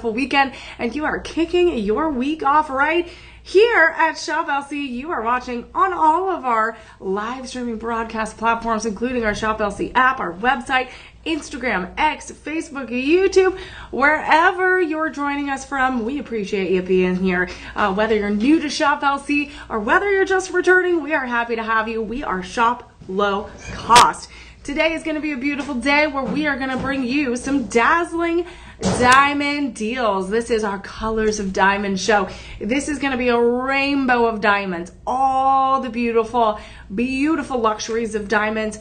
wonderful weekend and you are kicking your week off right here at Shop LC. You are watching on all of our live streaming broadcast platforms, including our Shop LC app, our website, Instagram, X, Facebook, YouTube, wherever you're joining us from. We appreciate you being here. Whether you're new to Shop LC or whether you're just returning, we are happy to have you. We are Shop Low Cost. Today is going to be a beautiful day where we are going to bring you some dazzling diamond deals. This is our Colors of Diamond show. This is going to be a rainbow of diamonds. All the beautiful, beautiful luxuries of diamonds,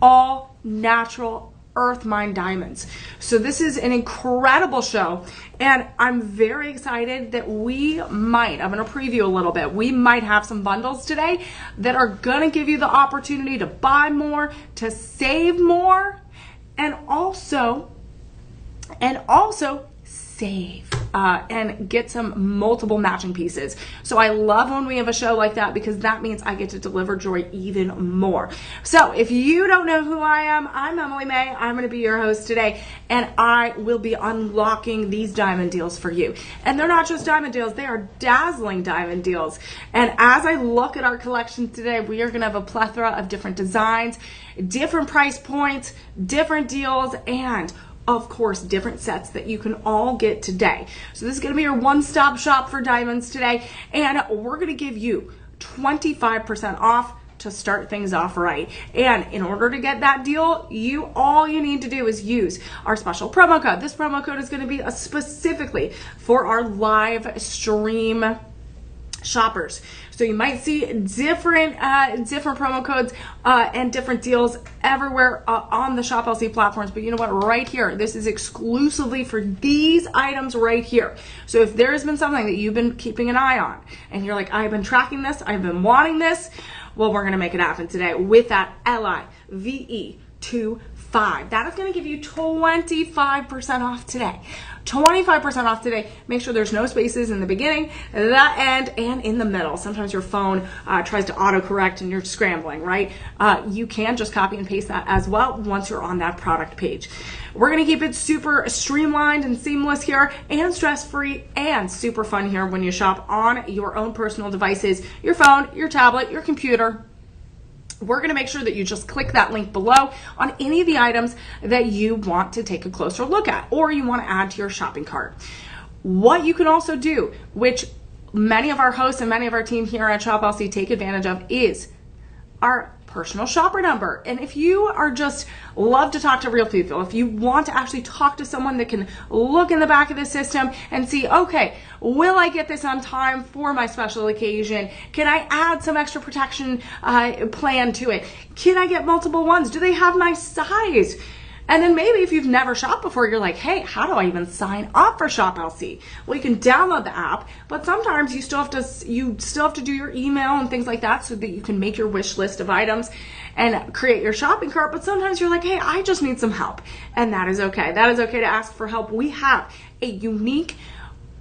all natural earth mine diamonds. So this is an incredible show, and I'm very excited that I'm going to preview a little bit. We might have some bundles today that are going to give you the opportunity to buy more, to save more, and also save and get some multiple matching pieces. So I love when we have a show like that because that means I get to deliver joy even more. So if you don't know who I am, I'm Emily Mae. I'm going to be your host today, and I will be unlocking these diamond deals for you. And they're not just diamond deals, they are dazzling diamond deals. And as I look at our collection today, we are going to have a plethora of different designs, different price points, different deals, and of course, different sets that you can all get today. So this is going to be your one-stop shop for diamonds today, and we're going to give you 25% off to start things off right. And in order to get that deal, all you need to do is use our special promo code. This promo code is going to be specifically for our live stream shoppers. So you might see different promo codes and different deals everywhere on the Shop LC platforms. But you know what? Right here, this is exclusively for these items right here. So if there has been something that you've been keeping an eye on and you're like, I've been tracking this, I've been wanting this, well, we're going to make it happen today with that LIVE25. That is going to give you 25% off today. 25% off today. Make sure there's no spaces in the beginning, the end, and in the middle. Sometimes your phone tries to autocorrect and you're scrambling, right? You can just copy and paste that as well once you're on that product page. We're going to keep it super streamlined and seamless here and stress-free and super fun here when you shop on your own personal devices, your phone, your tablet, your computer. We're going to make sure that you just click that link below on any of the items that you want to take a closer look at or you want to add to your shopping cart. What you can also do, which many of our hosts and many of our team here at Shop LC take advantage of, is our personal shopper number. And if you are just love to talk to real people, if you want to actually talk to someone that can look in the back of the system and see, okay, will I get this on time for my special occasion? Can I add some extra protection plan to it? Can I get multiple ones? Do they have my size? And then maybe if you've never shopped before, you're like, hey, how do I even sign up for Shop LC? Well, you can download the app, but sometimes you still have to do your email and things like that so that you can make your wish list of items and create your shopping cart. But sometimes you're like, hey, I just need some help. And that is okay. That is okay to ask for help. We have a unique,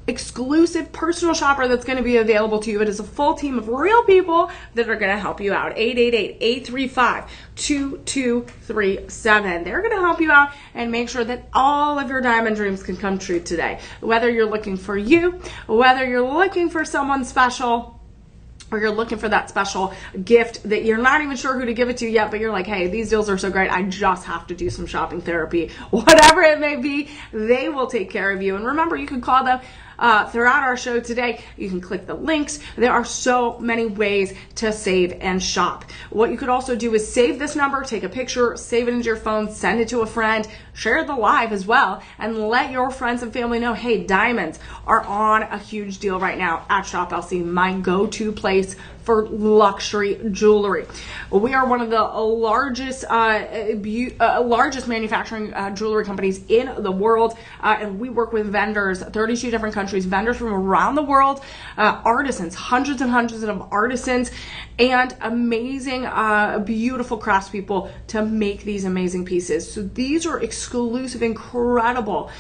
exclusive personal shopper that's going to be available to you. It is a full team of real people that are going to help you out. 888-835-2237. They're going to help you out and make sure that all of your diamond dreams can come true today. Whether you're looking for you, whether you're looking for someone special, or you're looking for that special gift that you're not even sure who to give it to yet, but you're like, hey, these deals are so great, I just have to do some shopping therapy. Whatever it may be, they will take care of you. And remember, you can call them throughout our show today. You can click the links. There are so many ways to save and shop. What you could also do is save this number, take a picture, save it into your phone, send it to a friend, share the live as well, and let your friends and family know, hey, diamonds are on a huge deal right now at Shop LC, my go-to place for luxury jewelry. We are one of the largest manufacturing jewelry companies in the world, and we work with vendors, 32 different countries, vendors from around the world, artisans, hundreds and hundreds of artisans, and amazing, beautiful craftspeople to make these amazing pieces. So these are exclusive, incredible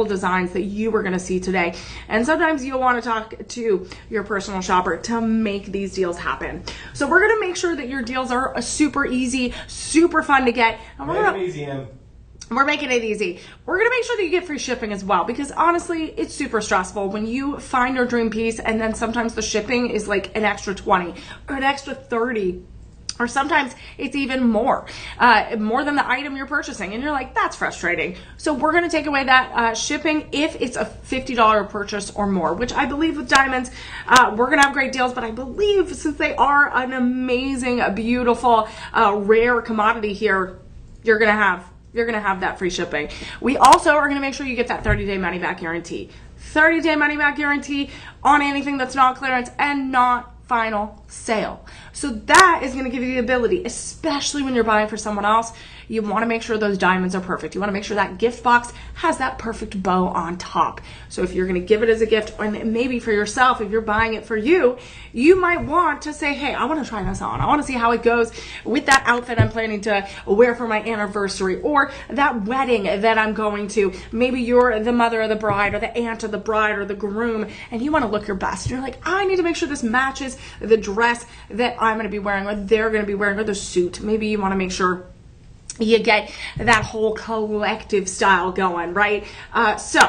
designs that you are going to see today. And sometimes you'll want to talk to your personal shopper to make these deals happen. So we're going to make sure that your deals are super easy, super fun to get. And we're Make them easy, Em. We're making it easy. We're going to make sure that you get free shipping as well, because honestly, it's super stressful when you find your dream piece and then sometimes the shipping is like an extra 20 or an extra 30. Or sometimes it's even more than the item you're purchasing. And you're like, that's frustrating. So we're going to take away that shipping if it's a $50 purchase or more, which I believe with diamonds, we're going to have great deals. But I believe since they are an amazing, beautiful, rare commodity here, you're going to have that free shipping. We also are going to make sure you get that 30-day money back guarantee. 30-day money back guarantee on anything that's not clearance and not final sale. So that is going to give you the ability, especially when you're buying for someone else, you want to make sure those diamonds are perfect. You want to make sure that gift box has that perfect bow on top. So if you're going to give it as a gift, or maybe for yourself, if you're buying it for you, you might want to say, hey, I want to try this on. I want to see how it goes with that outfit I'm planning to wear for my anniversary, or that wedding that I'm going to. Maybe you're the mother of the bride or the aunt of the bride or the groom, and you want to look your best. And you're like, I need to make sure this matches the dress that I'm going to be wearing, or they're going to be wearing, or the suit. Maybe you want to make sure you get that whole collective style going, right? So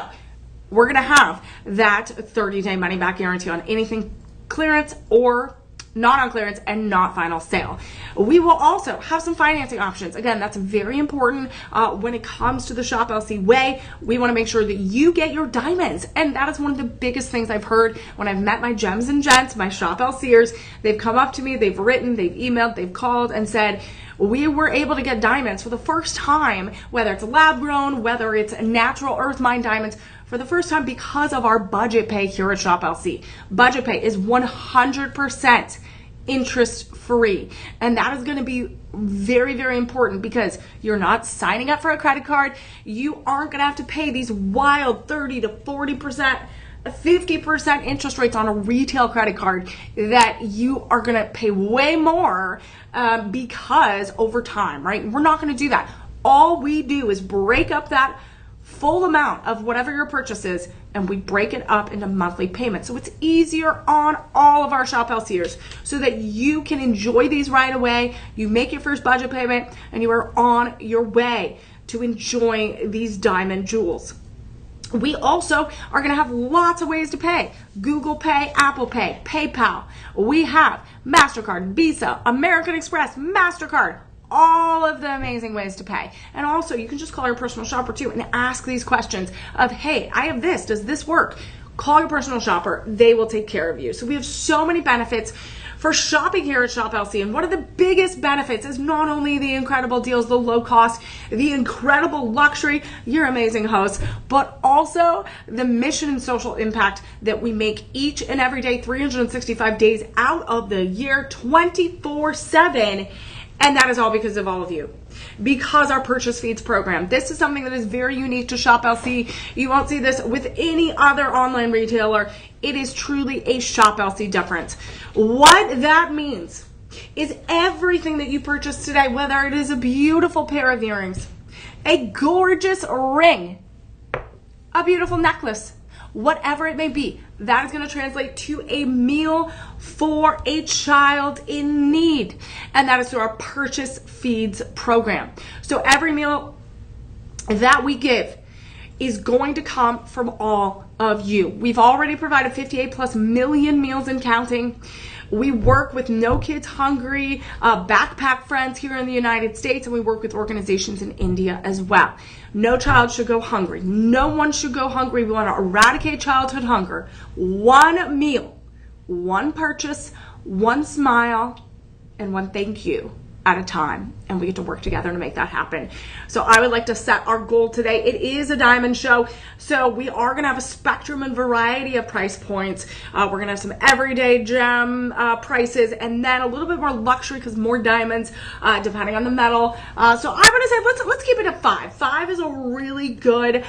we're going to have that 30-day money back guarantee on anything clearance or not on clearance and not final sale. We will also have some financing options. Again, that's very important when it comes to the Shop LC way. We want to make sure that you get your diamonds. And that is one of the biggest things I've heard when I've met my gems and gents, my Shop LCers. They've come up to me, they've written, they've emailed, they've called and said, we were able to get diamonds for the first time, whether it's lab grown, whether it's natural earth mine diamonds, for the first time because of our budget pay here at Shop LC. Budget pay is 100% interest free. And that is going to be very, very important because you're not signing up for a credit card. You aren't going to have to pay these wild 30 to 40%, 50% interest rates on a retail credit card that you are going to pay way more because over time, right? We're not going to do that. All we do is break up that full amount of whatever your purchase is, and we break it up into monthly payments. So it's easier on all of our Shop LCers so that you can enjoy these right away. You make your first budget payment and you are on your way to enjoying these diamond jewels. We also are going to have lots of ways to pay. Google Pay, Apple Pay, PayPal. We have MasterCard, Visa, American Express, MasterCard. All of the amazing ways to pay. And also, you can just call your personal shopper too and ask these questions of, hey, I have this. Does this work? Call your personal shopper. They will take care of you. So we have so many benefits for shopping here at Shop LC. And one of the biggest benefits is not only the incredible deals, the low cost, the incredible luxury, your amazing host, but also the mission and social impact that we make each and every day, 365 days out of the year, 24/7. And that is all because of all of you. Because our purchase feeds program. This is something that is very unique to Shop LC. You won't see this with any other online retailer. It is truly a Shop LC difference. What that means is everything that you purchase today, whether it is a beautiful pair of earrings, a gorgeous ring, a beautiful necklace, whatever it may be, that is going to translate to a meal for a child in need. And that is through our Purchase Feeds program. So every meal that we give is going to come from all of you. We've already provided 58 plus million meals and counting. We work with No Kids Hungry, Backpack Friends here in the United States, and we work with organizations in India as well. No child should go hungry. No one should go hungry. We want to eradicate childhood hunger. One meal, one purchase, one smile, and one thank you at a time, and we get to work together to make that happen. So I would like to set our goal today. It is a diamond show, so we are going to have a spectrum and variety of price points. We're going to have some everyday gem prices, and then a little bit more luxury because more diamonds depending on the metal. So I'm going to say let's keep it at 5. 5 is a really good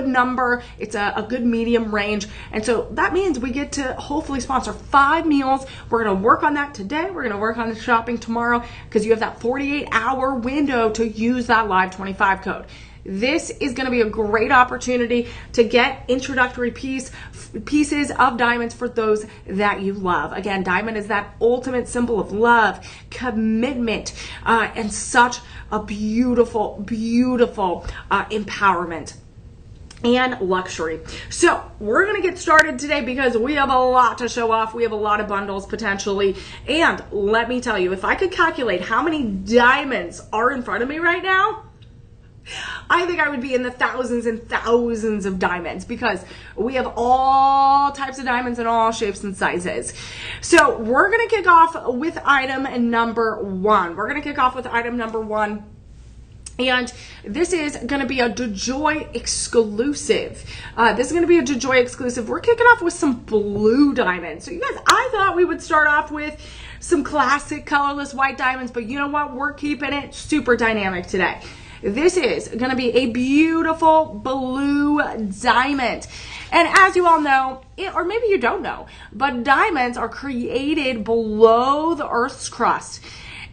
number. It's a good medium range, and so that means we get to hopefully sponsor 5 meals. We're going to work on that today. We're going to work on the shopping tomorrow, because you have that 48-hour window to use that Live 25 code. this is going to be a great opportunity to get introductory pieces of diamonds for those that you love. Again, diamond is that ultimate symbol of love, commitment, and such a beautiful, beautiful empowerment and luxury. So we're going to get started today because we have a lot to show off. We have a lot of bundles potentially. And let me tell you, if I could calculate how many diamonds are in front of me right now, I think I would be in the thousands and thousands of diamonds because we have all types of diamonds in all shapes and sizes. So we're going to kick off with item number one. We're going to kick off with item number one. And this is going to be a DeJoy exclusive. This is going to be a DeJoy exclusive. We're kicking off with some blue diamonds. So you guys, I thought we would start off with some classic colorless white diamonds, but you know what? We're keeping it super dynamic today. This is going to be a beautiful blue diamond. And as you all know, or maybe you don't know, but diamonds are created below the Earth's crust.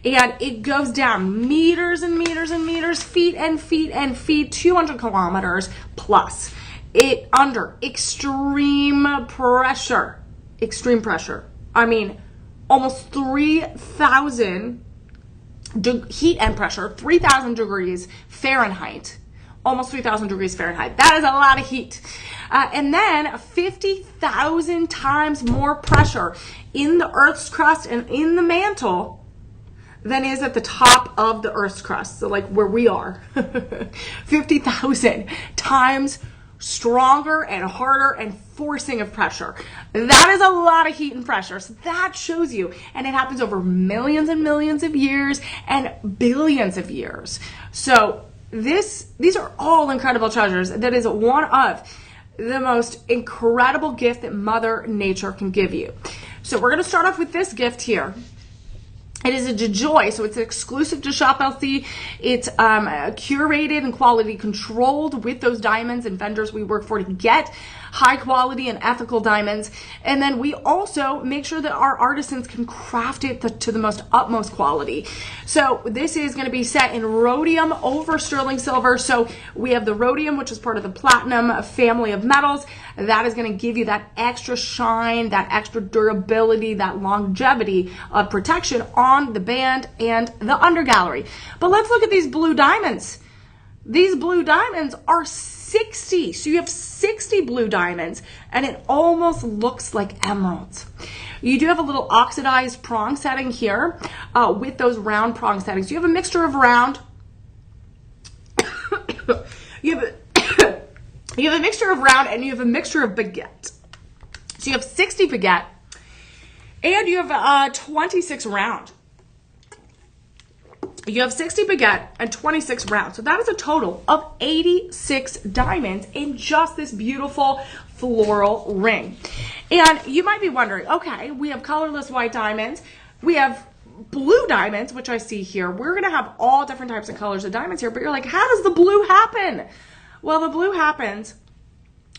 And it goes down meters and meters and meters, feet and feet and feet, 200 kilometers plus. It under extreme pressure. Extreme pressure. I mean, almost 3,000 heat and pressure, 3,000 degrees Fahrenheit. Almost 3,000 degrees Fahrenheit. That is a lot of heat. And then 50,000 times more pressure in the Earth's crust and in the mantle than is at the top of the Earth's crust. So like where we are, 50,000 times stronger and harder and forcing of pressure. That is a lot of heat and pressure. So that shows you, and it happens over millions and millions of years and billions of years. So these are all incredible treasures. That is one of the most incredible gift that Mother Nature can give you. So we're going to start off with this gift here. It is a DeJoy, so it's exclusive to Shop LC. It's curated and quality controlled with those diamonds and vendors we work for to get high quality and ethical diamonds. And then we also make sure that our artisans can craft it to the most utmost quality. So this is going to be set in rhodium over sterling silver. So we have the rhodium, which is part of the platinum family of metals. That is going to give you that extra shine, that extra durability, that longevity of protection on the band and the undergallery. But let's look at these blue diamonds. These blue diamonds are 60. So you have 60 blue diamonds and it almost looks like emeralds. You do have a little oxidized prong setting here with those round prong settings. You have a mixture of round. You have a mixture of round and you have a mixture of baguette. So you have 60 baguette and you have 26 round. You have 60 baguette and 26 round. So that is a total of 86 diamonds in just this beautiful floral ring. And you might be wondering, okay, we have colorless white diamonds. We have blue diamonds, which I see here. We're going to have all different types of colors of diamonds here. But you're like, how does the blue happen? Well, the blue happens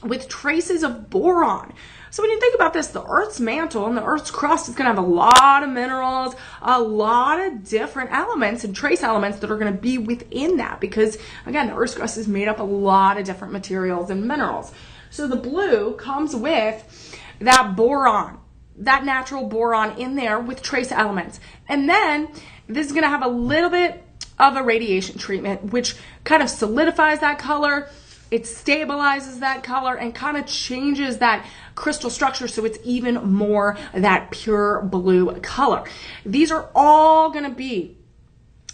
with traces of boron. So when you think about this, the Earth's mantle and the Earth's crust is going to have a lot of minerals, a lot of different elements and trace elements that are going to be within that because, again, the Earth's crust is made up of a lot of different materials and minerals. So the blue comes with that boron, that natural boron in there with trace elements. And then this is going to have a little bit of a radiation treatment, which kind of solidifies that color. It stabilizes that color and kind of changes that crystal structure so it's even more that pure blue color. These are all going to be,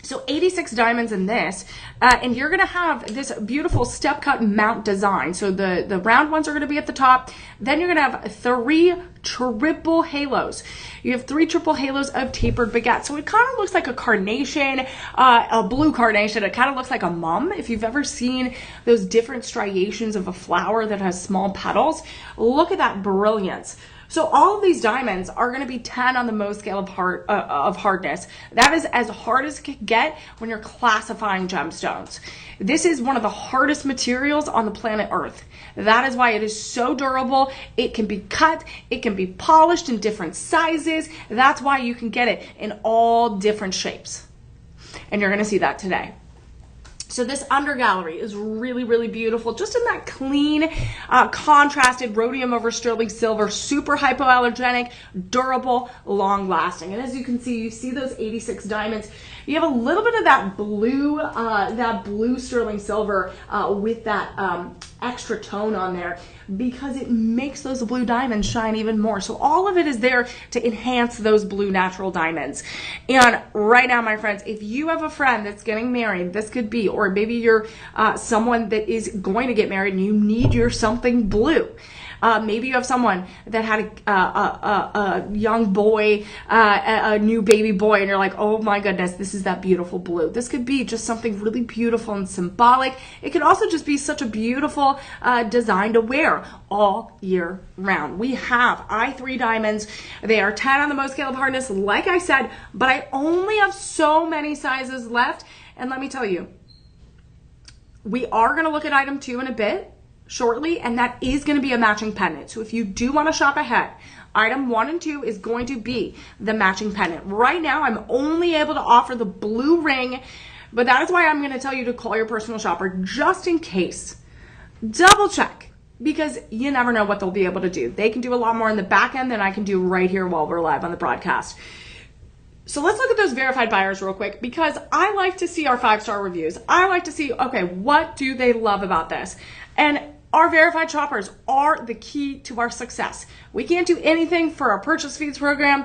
so 86 diamonds in this, and you're going to have this beautiful step cut mount design. So the round ones are going to be at the top. Then you're going to have 3 triple halos. You have 3 triple halos of tapered baguette. So it kind of looks like a carnation, a blue carnation. It kind of looks like a mum. If you've ever seen those different striations of a flower that has small petals, look at that brilliance. So all of these diamonds are going to be 10 on the Mohs scale of hardness. That is as hard as it can get when you're classifying gemstones. This is one of the hardest materials on the planet Earth. That is why it is so durable. It can be cut. It can be polished in different sizes. That's why you can get it in all different shapes. And you're going to see that today. So this under gallery is really, really beautiful. Just in that clean, contrasted rhodium over sterling silver, super hypoallergenic, durable, long lasting. And as you can see, you see those 86 diamonds. You have a little bit of that blue sterling silver with that extra tone on there, because it makes those blue diamonds shine even more. So all of it is there to enhance those blue natural diamonds. And right now, my friends, if you have a friend that's getting married, this could be, or maybe you're someone that is going to get married and you need your something blue. Maybe you have someone that had a young boy, a new baby boy, and you're like, oh my goodness, this is that beautiful blue. This could be just something really beautiful and symbolic. It could also just be such a beautiful design to wear all year round. We have I3 diamonds. They are 10 on the Mohs scale of hardness, like I said, but I only have so many sizes left. And let me tell you, we are going to look at item 2 in a bit shortly, and that is going to be a matching pendant. So if you do want to shop ahead, item 1 and 2 is going to be the matching pendant. Right now, I'm only able to offer the blue ring, but that is why I'm going to tell you to call your personal shopper just in case. Double check, because you never know what they'll be able to do. They can do a lot more in the back end than I can do right here while we're live on the broadcast. So let's look at those verified buyers real quick, because I like to see our 5-star reviews. I like to see, okay, what do they love about this? And our verified shoppers are the key to our success. We can't do anything for our purchase feeds program.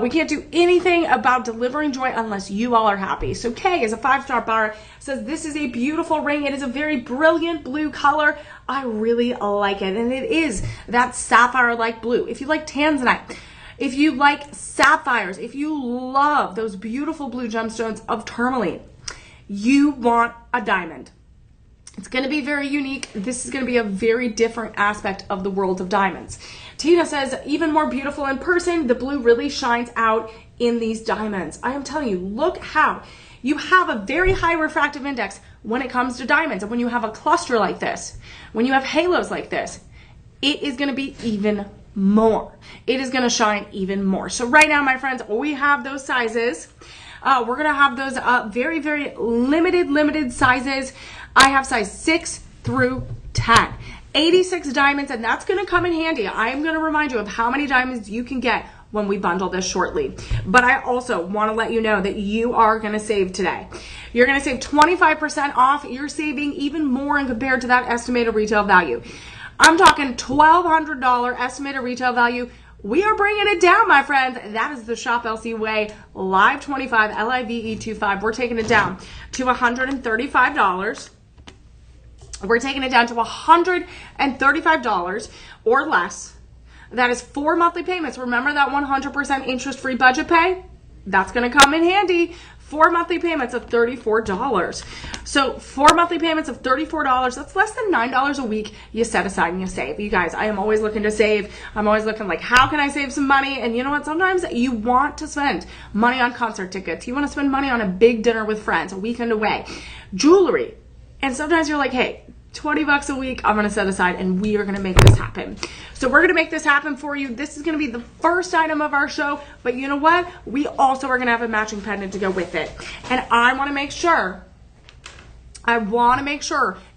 We can't do anything about delivering joy unless you all are happy. So Kay is a 5-star buyer, says this is a beautiful ring. It is a very brilliant blue color. I really like it. And it is that sapphire-like blue. If you like tanzanite, if you like sapphires, if you love those beautiful blue gemstones of tourmaline, you want a diamond. It's going to be very unique. This is going to be a very different aspect of the world of diamonds. Tina says, even more beautiful in person, the blue really shines out in these diamonds. I am telling you, look how you have a very high refractive index when it comes to diamonds. And when you have a cluster like this, when you have halos like this, it is going to be even more. It is going to shine even more. So right now, my friends, we have those sizes. We're going to have those very, very limited sizes. I have size 6 through 10. 86 diamonds, and that's going to come in handy. I am going to remind you of how many diamonds you can get when we bundle this shortly. But I also want to let you know that you are going to save today. You're going to save 25% off. You're saving even more in compared to that estimated retail value. I'm talking $1,200 estimated retail value. We are bringing it down, my friends. That is the Shop LC way. Live 25, LIVE25. We're taking it down to $135. We're taking it down to $135 or less. That is 4 monthly payments. Remember that 100% interest-free budget pay? That's going to come in handy. 4 monthly payments of $34. So 4 monthly payments of $34, that's less than $9 a week you set aside and you save. You guys, I am always looking to save. I'm always looking like, how can I save some money? And you know what? Sometimes you want to spend money on concert tickets. You want to spend money on a big dinner with friends, a weekend away, jewelry. And sometimes you're like, hey, 20 bucks a week, I'm going to set aside, and we are going to make this happen. So we're going to make this happen for you. This is going to be the first item of our show, but you know what? We also are going to have a matching pendant to go with it. And I want to make sure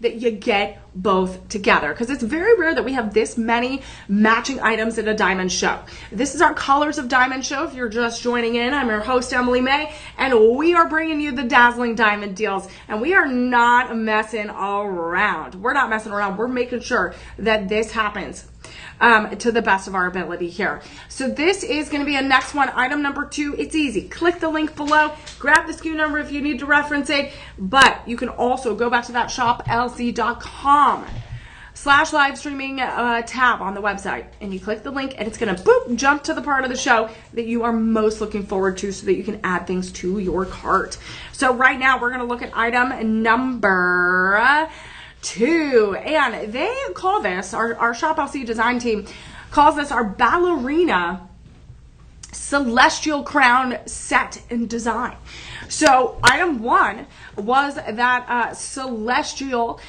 that you get both together, because it's very rare that we have this many matching items at a diamond show. This is our Colors of Diamond show. If you're just joining in, I'm your host, Emily Mae, and we are bringing you the dazzling diamond deals, and we are not messing around. We're not messing around. We're making sure that this happens to the best of our ability here. So this is going to be a next one, item number 2. It's easy. Click the link below, grab the SKU number if you need to reference it, but you can also go back to that shoplc.com/live streaming tab on the website, and you click the link, and it's going to boop jump to the part of the show that you are most looking forward to so that you can add things to your cart. So right now we're going to look at item number 2, and they call this, our Shop LC design team calls this our ballerina celestial crown set and design. So item 1 was that celestial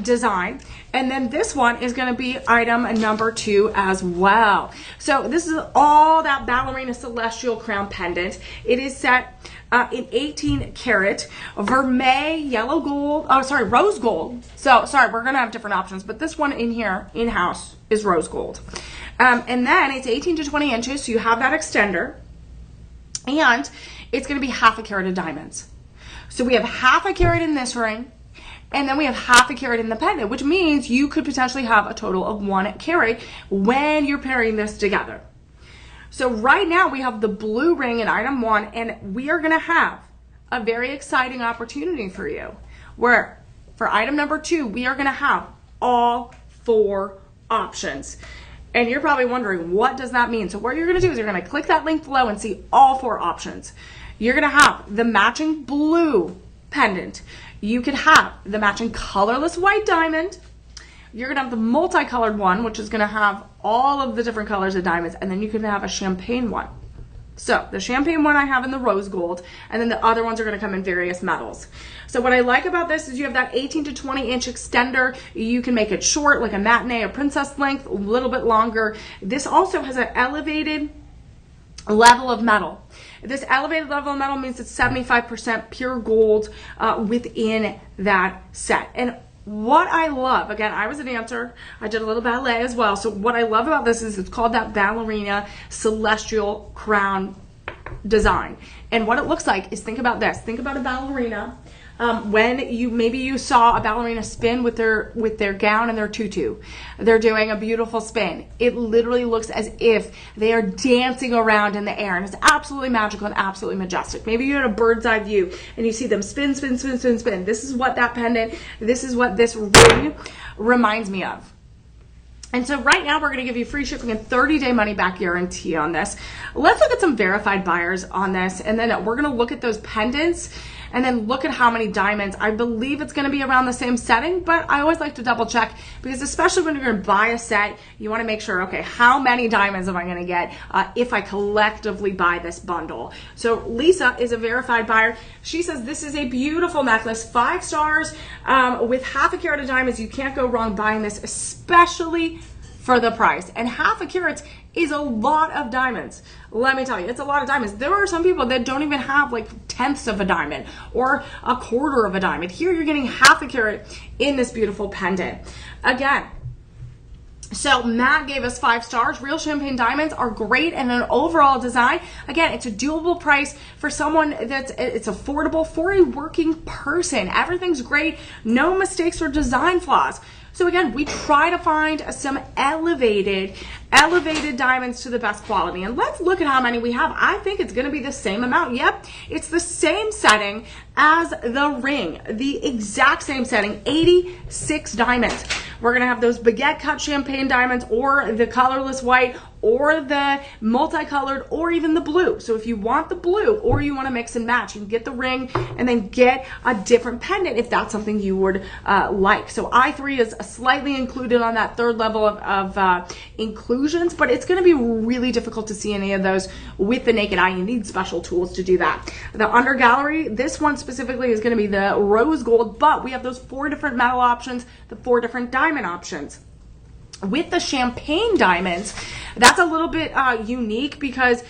design. And then this one is going to be item number 2 as well. So this is all that ballerina celestial crown pendant. It is set in 18 karat vermeil, yellow gold, rose gold. So sorry, we're going to have different options, but this one in here, in-house, is rose gold. And then it's 18 to 20 inches, so you have that extender. And it's going to be half a carat of diamonds. So we have half a carat in this ring, and then we have half a carat in the pendant, which means you could potentially have a total of 1 carat when you're pairing this together. So right now we have the blue ring in item 1, and we are going to have a very exciting opportunity for you, where for item number 2, we are going to have all 4 options. And you're probably wondering, what does that mean? So what you're going to do is you're going to click that link below and see all 4 options. You're going to have the matching blue pendant. You could have the matching colorless white diamond. You're going to have the multicolored one, which is going to have all of the different colors of diamonds. And then you can have a champagne one. So the champagne one I have in the rose gold, and then the other ones are going to come in various metals. So what I like about this is you have that 18 to 20 inch extender. You can make it short, like a matinee or princess length, a little bit longer. This also has an elevated level of metal. This elevated level of metal means it's 75% pure gold within that set. And what I love, again, I was a dancer. I did a little ballet as well. So what I love about this is it's called that ballerina celestial crown design. And what it looks like is, think about this. Think about a ballerina. When you saw a ballerina spin with their gown and their tutu. They're doing a beautiful spin. It literally looks as if they are dancing around in the air, and it's absolutely magical and absolutely majestic. Maybe you had a bird's eye view and you see them spin, spin, spin, spin, spin. This is what that pendant, this is what this ring reminds me of. And so right now we're going to give you free shipping and 30-day money-back guarantee on this. Let's look at some verified buyers on this, and then we're going to look at those pendants and then look at how many diamonds. I believe it's going to be around the same setting, but I always like to double check, because especially when you're going to buy a set, you want to make sure, okay, how many diamonds am I going to get if I collectively buy this bundle? So Lisa is a verified buyer. She says this is a beautiful necklace, 5 stars with half a carat of diamonds. You can't go wrong buying this, especially for the price. And half a carat is a lot of diamonds. Let me tell you, it's a lot of diamonds. There are some people that don't even have like tenths of a diamond or a quarter of a diamond. Here you're getting half a carat in this beautiful pendant. Again, so Matt gave us 5 stars. Real champagne diamonds are great, and an overall design. Again, it's a doable price for someone it's affordable for a working person. Everything's great. No mistakes or design flaws. So again, we try to find some elevated diamonds to the best quality. And let's look at how many we have. I think it's going to be the same amount. Yep, it's the same setting as the ring. The exact same setting, 86 diamonds. We're going to have those baguette cut champagne diamonds, or the colorless white, or the multicolored, or even the blue. So if you want the blue, or you want to mix and match, you can get the ring and then get a different pendant if that's something you would like. So I3 is slightly included on that 3rd level of inclusions, but it's going to be really difficult to see any of those with the naked eye. You need special tools to do that. The under gallery, this one specifically is going to be the rose gold, but we have those 4 different metal options, the 4 different diamond options. With the champagne diamonds, that's a little bit unique, because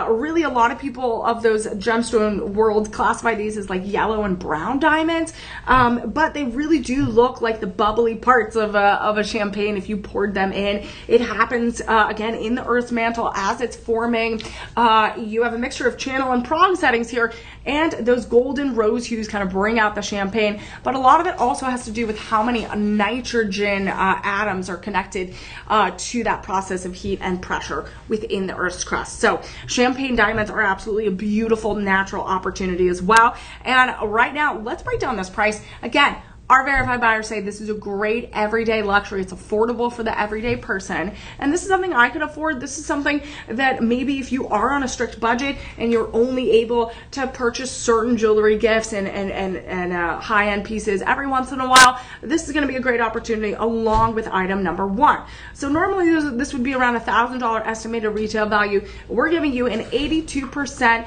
really a lot of people of those gemstone world classify these as like yellow and brown diamonds, but they really do look like the bubbly parts of a champagne if you poured them in. It happens again in the earth's mantle as it's forming. You have a mixture of channel and prong settings here, and those golden rose hues kind of bring out the champagne, but a lot of it also has to do with how many nitrogen atoms are connected to that process of heat and pressure within the Earth's crust. So champagne diamonds are absolutely a beautiful natural opportunity as well. And right now, let's break down this price. Again, Our verified buyers say this is a great everyday luxury. It's affordable for the everyday person. And this is something I could afford. This is something that maybe if you are on a strict budget and you're only able to purchase certain jewelry gifts and high-end pieces every once in a while, this is going to be a great opportunity along with item number 1. So normally this would be around $1,000 estimated retail value. We're giving you an 82%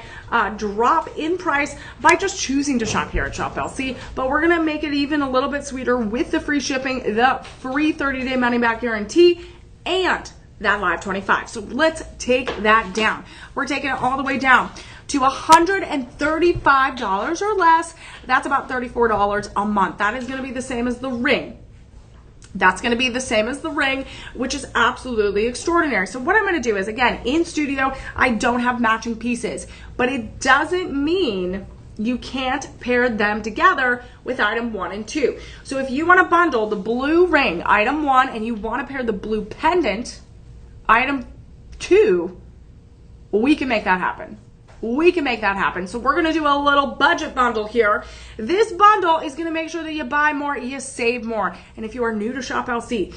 drop in price by just choosing to shop here at Shop LC, but we're going to make it even a little bit sweeter with the free shipping, the free 30-day money-back guarantee, and that Live 25. So let's take that down. We're taking it all the way down to $135 or less. That's about $34 a month. That is going to be the same as the ring. That's going to be the same as the ring, which is absolutely extraordinary. So what I'm going to do is, again, in studio, I don't have matching pieces, but it doesn't mean you can't pair them together with item 1 and 2. So if you want to bundle the blue ring, item 1, and you want to pair the blue pendant, item 2, we can make that happen. We can make that happen. So we're going to do a little budget bundle here. This bundle is going to make sure that you buy more, you save more. And if you are new to Shop LC,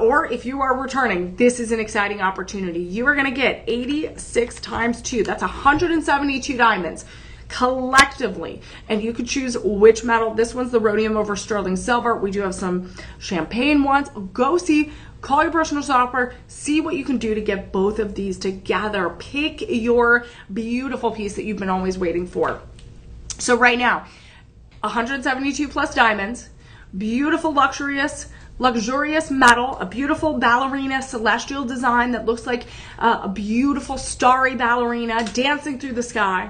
or if you are returning, this is an exciting opportunity. You are going to get 86 times 2. That's 172 diamonds collectively, and you could choose which metal. This one's the rhodium over sterling silver. We do have some champagne ones. Go see, call your personal shopper, see what you can do to get both of these together. Pick your beautiful piece that you've been always waiting for. So right now, 172 plus diamonds, beautiful luxurious metal, a beautiful ballerina celestial design that looks like a beautiful starry ballerina dancing through the sky.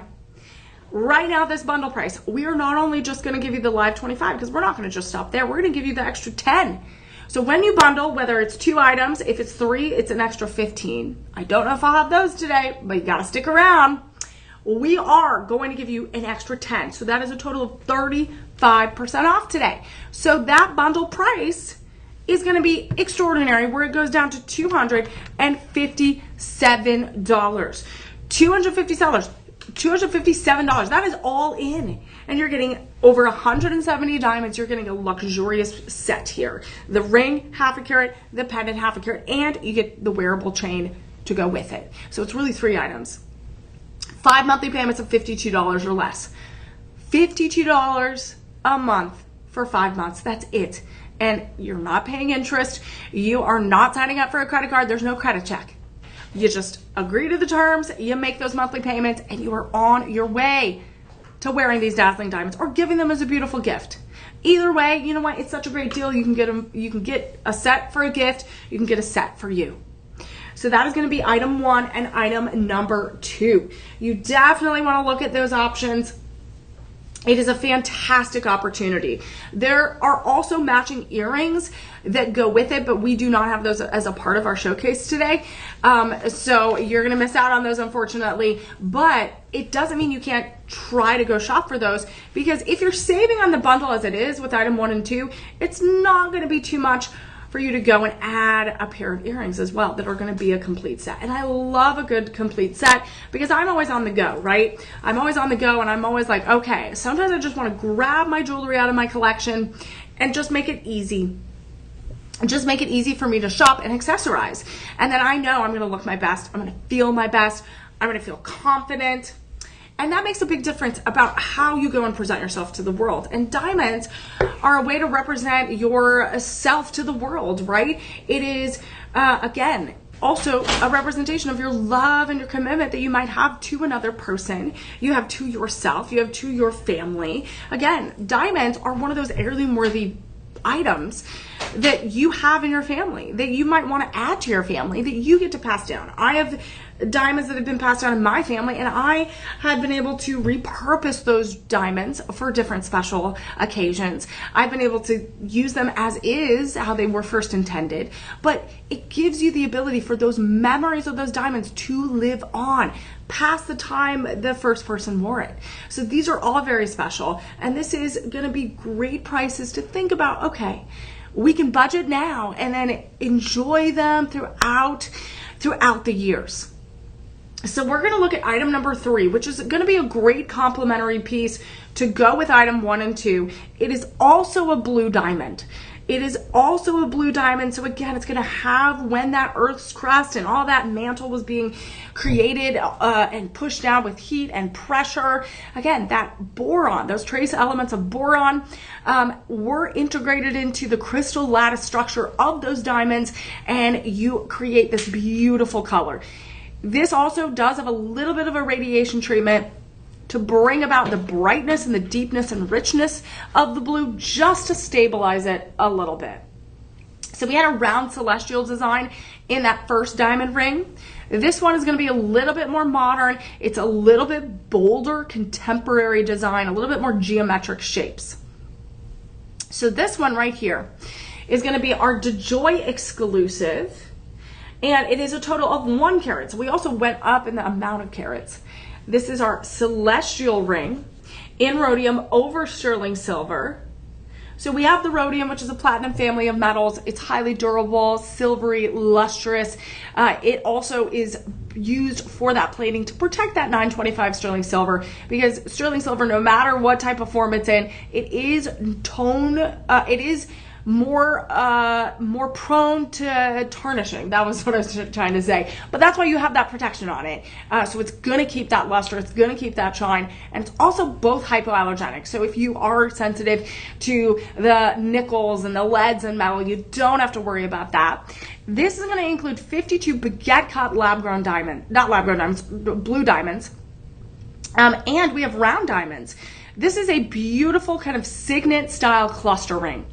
Right now, this bundle price, we are not only just going to give you the Live 25, because we're not going to just stop there. We're going to give you the extra 10. So when you bundle, whether it's 2 items, if it's 3, it's an extra 15. I don't know if I'll have those today, but you got to stick around. We are going to give you an extra 10. So that is a total of 35% off today. So that bundle price is going to be extraordinary, where it goes down to $257. $257. That is all in. And you're getting over 170 diamonds. You're getting a luxurious set here. The ring, half a carat, the pendant, half a carat, and you get the wearable chain to go with it. So it's really 3 items. 5 monthly payments of $52 or less. $52 a month for 5 months. That's it. And you're not paying interest. You are not signing up for a credit card. There's no credit check. You just agree to the terms, you make those monthly payments, and you are on your way to wearing these dazzling diamonds or giving them as a beautiful gift. Either way, you know what? It's such a great deal. You can get them. You can get a set for a gift. You can get a set for you. So that is going to be item 1 and item number 2. You definitely want to look at those options. It is a fantastic opportunity. There are also matching earrings that go with it, but we do not have those as a part of our showcase today. So you're gonna miss out on those, unfortunately, but it doesn't mean you can't try to go shop for those, because if you're saving on the bundle as it is with item 1 and 2, it's not gonna be too much for you to go and add a pair of earrings as well that are going to be a complete set. And I love a good complete set because I'm always on the go, right? I'm always on the go, and I'm always like, okay, sometimes I just want to grab my jewelry out of my collection and just make it easy. Just make it easy for me to shop and accessorize. And then I know I'm going to look my best. I'm going to feel my best. I'm going to feel confident. And that makes a big difference about how you go and present yourself to the world. And diamonds are a way to represent yourself to the world, right? It is, again, also a representation of your love and your commitment that you might have to another person. You have to yourself. You have to your family. Again, diamonds are one of those heirloom-worthy items that you have in your family, that you might want to add to your family, that you get to pass down. I have diamonds that have been passed down in my family, and I have been able to repurpose those diamonds for different special occasions. I've been able to use them as is, how they were first intended, but it gives you the ability for those memories of those diamonds to live on past the time the first person wore it. So these are all very special, and this is going to be great prices to think about. Okay, we can budget now and then enjoy them throughout the years. So we're going to look at item number 3, which is going to be a great complementary piece to go with item 1 and 2. It is also a blue diamond. It is also a blue diamond. So again, it's going to have, when that Earth's crust and all that mantle was being created and pushed down with heat and pressure, again, that boron, those trace elements of boron were integrated into the crystal lattice structure of those diamonds, and you create this beautiful color. This also does have a little bit of a radiation treatment to bring about the brightness and the deepness and richness of the blue, just to stabilize it a little bit. So we had a round celestial design in that first diamond ring. This one is going to be a little bit more modern. It's a little bit bolder, contemporary design, a little bit more geometric shapes. So this one right here is going to be our DeJoy exclusive, and it is a total of 1 carat. So we also went up in the amount of carats. This is our celestial ring in rhodium over sterling silver. So we have the rhodium, which is a platinum family of metals. It's highly durable, silvery, lustrous. It also is used for that plating to protect that 925 sterling silver, because sterling silver, no matter what type of form it's in, it is it is more prone to tarnishing. That was what I was trying to say. But that's why you have that protection on it. So it's going to keep that luster, it's going to keep that shine, and it's also both hypoallergenic. So if you are sensitive to the nickels and the leads and metal, you don't have to worry about that. This is going to include 52 baguette cut lab-grown diamond, not lab-grown diamonds, blue diamonds. And we have round diamonds. This is a beautiful kind of signet style cluster ring.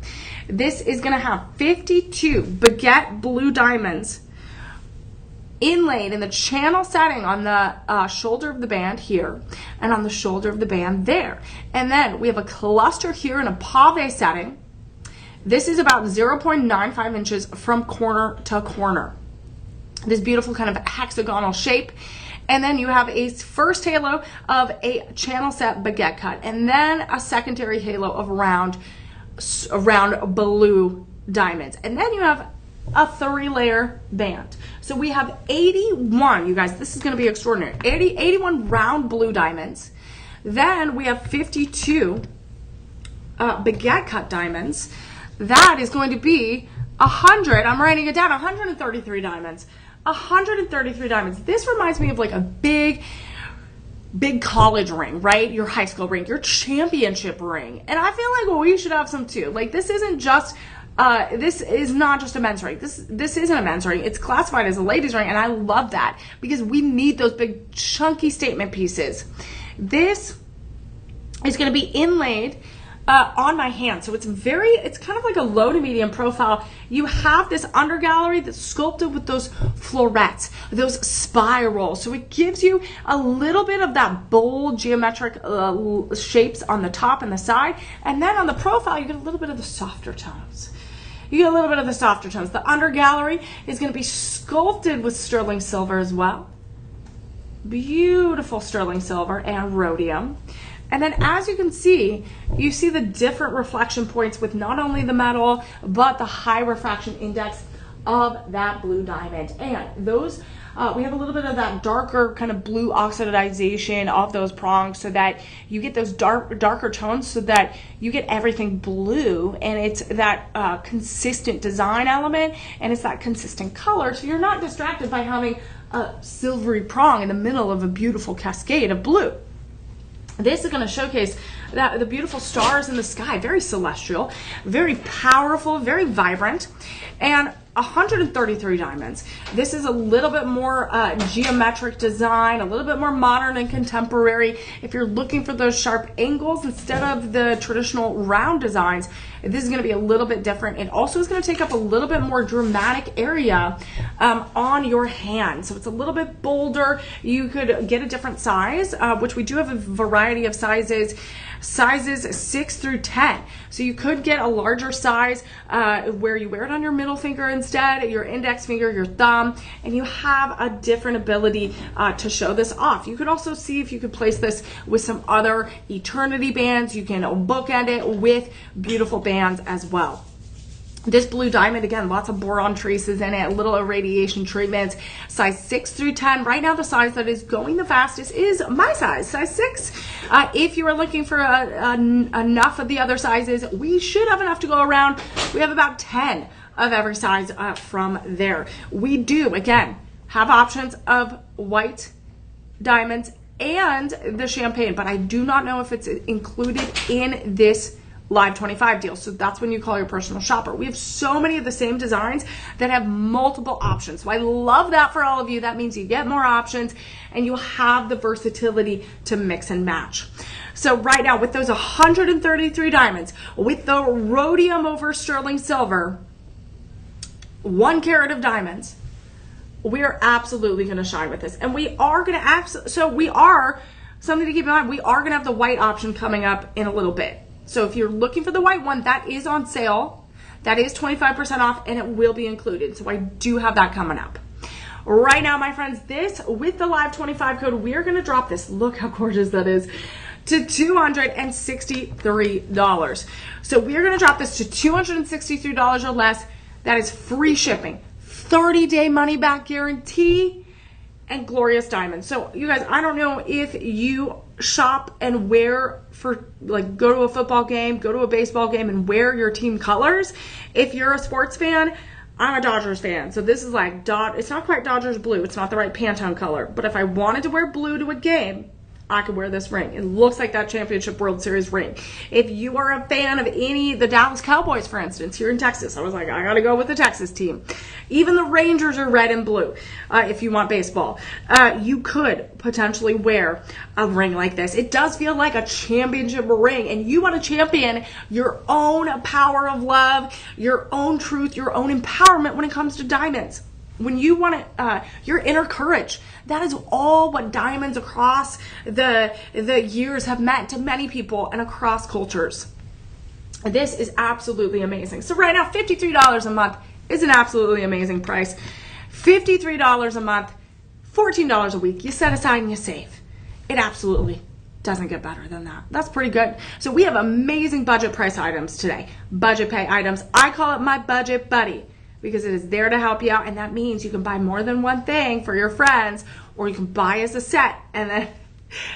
This is going to have 52 baguette blue diamonds inlaid in the channel setting on the shoulder of the band here and on the shoulder of the band there. And then we have a cluster here in a pave setting. This is about 0.95 inches from corner to corner. This beautiful kind of hexagonal shape. And then you have a first halo of a channel set baguette cut, and then a secondary halo of round blue diamonds. And then you have a 3-layer band. So we have 81, you guys, this is going to be extraordinary, 81 round blue diamonds. Then we have 52 baguette cut diamonds. That is going to be 100, I'm writing it down, 133 diamonds. 133 diamonds. This reminds me of like a big college ring, right? Your high school ring, your championship ring. And I feel like we should have some too. Like, this isn't just, this is not just a men's ring. This isn't a men's ring. It's classified as a ladies ring, and I love that because we need those big chunky statement pieces. This is going to be inlaid on my hand. So it's kind of like a low to medium profile. You have this undergallery that's sculpted with those florets, those spirals. So it gives you a little bit of that bold geometric shapes on the top and the side. And then on the profile, you get a little bit of the softer tones. You get a little bit of the softer tones. The undergallery is going to be sculpted with sterling silver as well. Beautiful sterling silver and rhodium. And then as you can see, you see the different reflection points with not only the metal, but the high refraction index of that blue diamond. And those, we have a little bit of that darker kind of blue oxidization of those prongs so that you get those darker tones so that you get everything blue, and it's that consistent design element, and it's that consistent color. So you're not distracted by having a silvery prong in the middle of a beautiful cascade of blue. This is going to showcase the beautiful stars in the sky, very celestial, very powerful, very vibrant, and 133 diamonds. This is a little bit more geometric design, a little bit more modern and contemporary. If you're looking for those sharp angles instead of the traditional round designs, this is going to be a little bit different. It also is going to take up a little bit more dramatic area on your hand. So it's a little bit bolder. You could get a different size, which we do have a variety of sizes 6 through 10. So you could get a larger size where you wear it on your middle finger instead, your index finger, your thumb, and you have a different ability to show this off. You could also see if you could place this with some other eternity bands. You can bookend it with beautiful bands as well. This blue diamond, again, lots of boron traces in it, little irradiation treatments, size 6 through 10. Right now, the size that is going the fastest is my size 6. If you are looking for enough of the other sizes, we should have enough to go around. We have about 10 of every size from there. We do, again, have options of white diamonds and the champagne, but I do not know if it's included in this Live 25 deal. So that's when you call your personal shopper. We have so many of the same designs that have multiple options. So I love that for all of you. That means you get more options and you have the versatility to mix and match. So right now with those 133 diamonds, with the rhodium over sterling silver, 1 carat of diamonds, we are absolutely going to shine with this. And we are going to something to keep in mind, we are going to have the white option coming up in a little bit. So if you're looking for the white one, that is on sale. That is 25% off and it will be included. So I do have that coming up. Right now, my friends, this with the Live 25 code, we are going to drop this. Look how gorgeous that is. To $263. So we are going to drop this to $263 or less. That is free shipping, 30-day money back guarantee, and glorious diamonds. So you guys, I don't know if you shop and wear for, like, go to a football game, go to a baseball game and wear your team colors. If you're a sports fan, I'm a Dodgers fan. So this is like, it's not quite Dodgers blue. It's not the right Pantone color. But if I wanted to wear blue to a game, I could wear this ring. It looks like that championship World Series ring. If you are a fan of the Dallas Cowboys, for instance, here in Texas, I was like, I gotta go with the Texas team. Even the Rangers are red and blue. If you want baseball, you could potentially wear a ring like this. It does feel like a championship ring, and you want to champion your own power of love, your own truth, your own empowerment when it comes to diamonds. When you want your inner courage, that is all what diamonds across the years have meant to many people and across cultures. This is absolutely amazing. So right now, $53 a month is an absolutely amazing price. $53 a month, $14 a week. You set aside and you save. It absolutely doesn't get better than that. That's pretty good. So we have amazing budget price items today. Budget pay items. I call it my budget buddy, because it is there to help you out, and that means you can buy more than one thing for your friends, or you can buy as a set and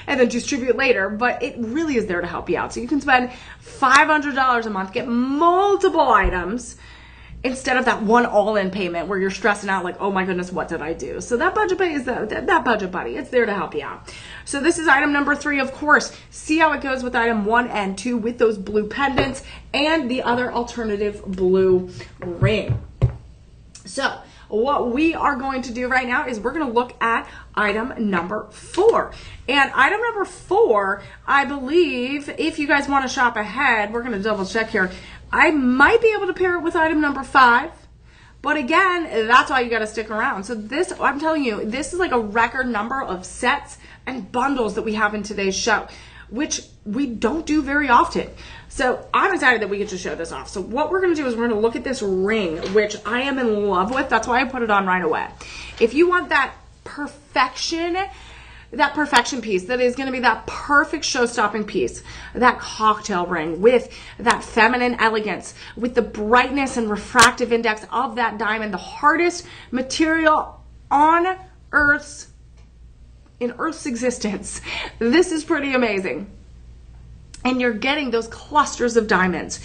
then distribute later, but it really is there to help you out. So you can spend $500 a month, get multiple items, instead of that one all-in payment where you're stressing out like, oh my goodness, what did I do? So that budget buddy is that budget buddy. It's there to help you out. So this is item number 3, of course. See how it goes with item 1 and 2 with those blue pendants and the other alternative blue ring. So what we are going to do right now is we're going to look at item number 4. And item number 4, I believe, if you guys want to shop ahead, we're going to double check here. I might be able to pair it with item number 5. But again, that's why you got to stick around. So this, I'm telling you, this is like a record number of sets and bundles that we have in today's show, which we don't do very often. So I'm excited that we get to show this off. So what we're going to do is we're going to look at this ring, which I am in love with. That's why I put it on right away. If you want that perfection piece that is going to be that perfect show-stopping piece, that cocktail ring with that feminine elegance, with the brightness and refractive index of that diamond, the hardest material on Earth's existence. This is pretty amazing. And you're getting those clusters of diamonds.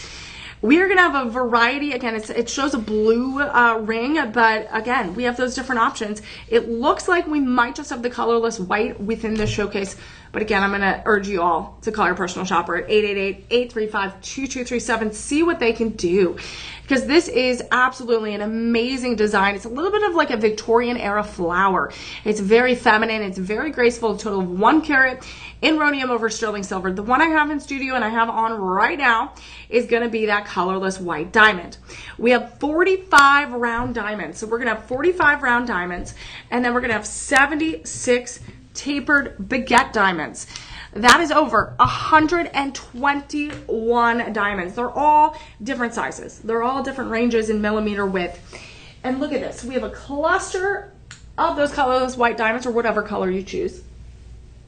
We are going to have a variety. Again, it shows a blue ring, but again, we have those different options. It looks like we might just have the colorless white within this showcase. But again, I'm going to urge you all to call your personal shopper at 888-835-2237. See what they can do, because this is absolutely an amazing design. It's a little bit of like a Victorian era flower. It's very feminine. It's very graceful. A total of 1 carat in rhodium over sterling silver. The one I have in studio and I have on right now is going to be that colorless white diamond. We have 45 round diamonds. So we're going to have 45 round diamonds, and then we're going to have 76 tapered baguette diamonds. That is over 121 diamonds. They're all different sizes. They're all different ranges in millimeter width. And look at this. We have a cluster of those colorless white diamonds, or whatever color you choose,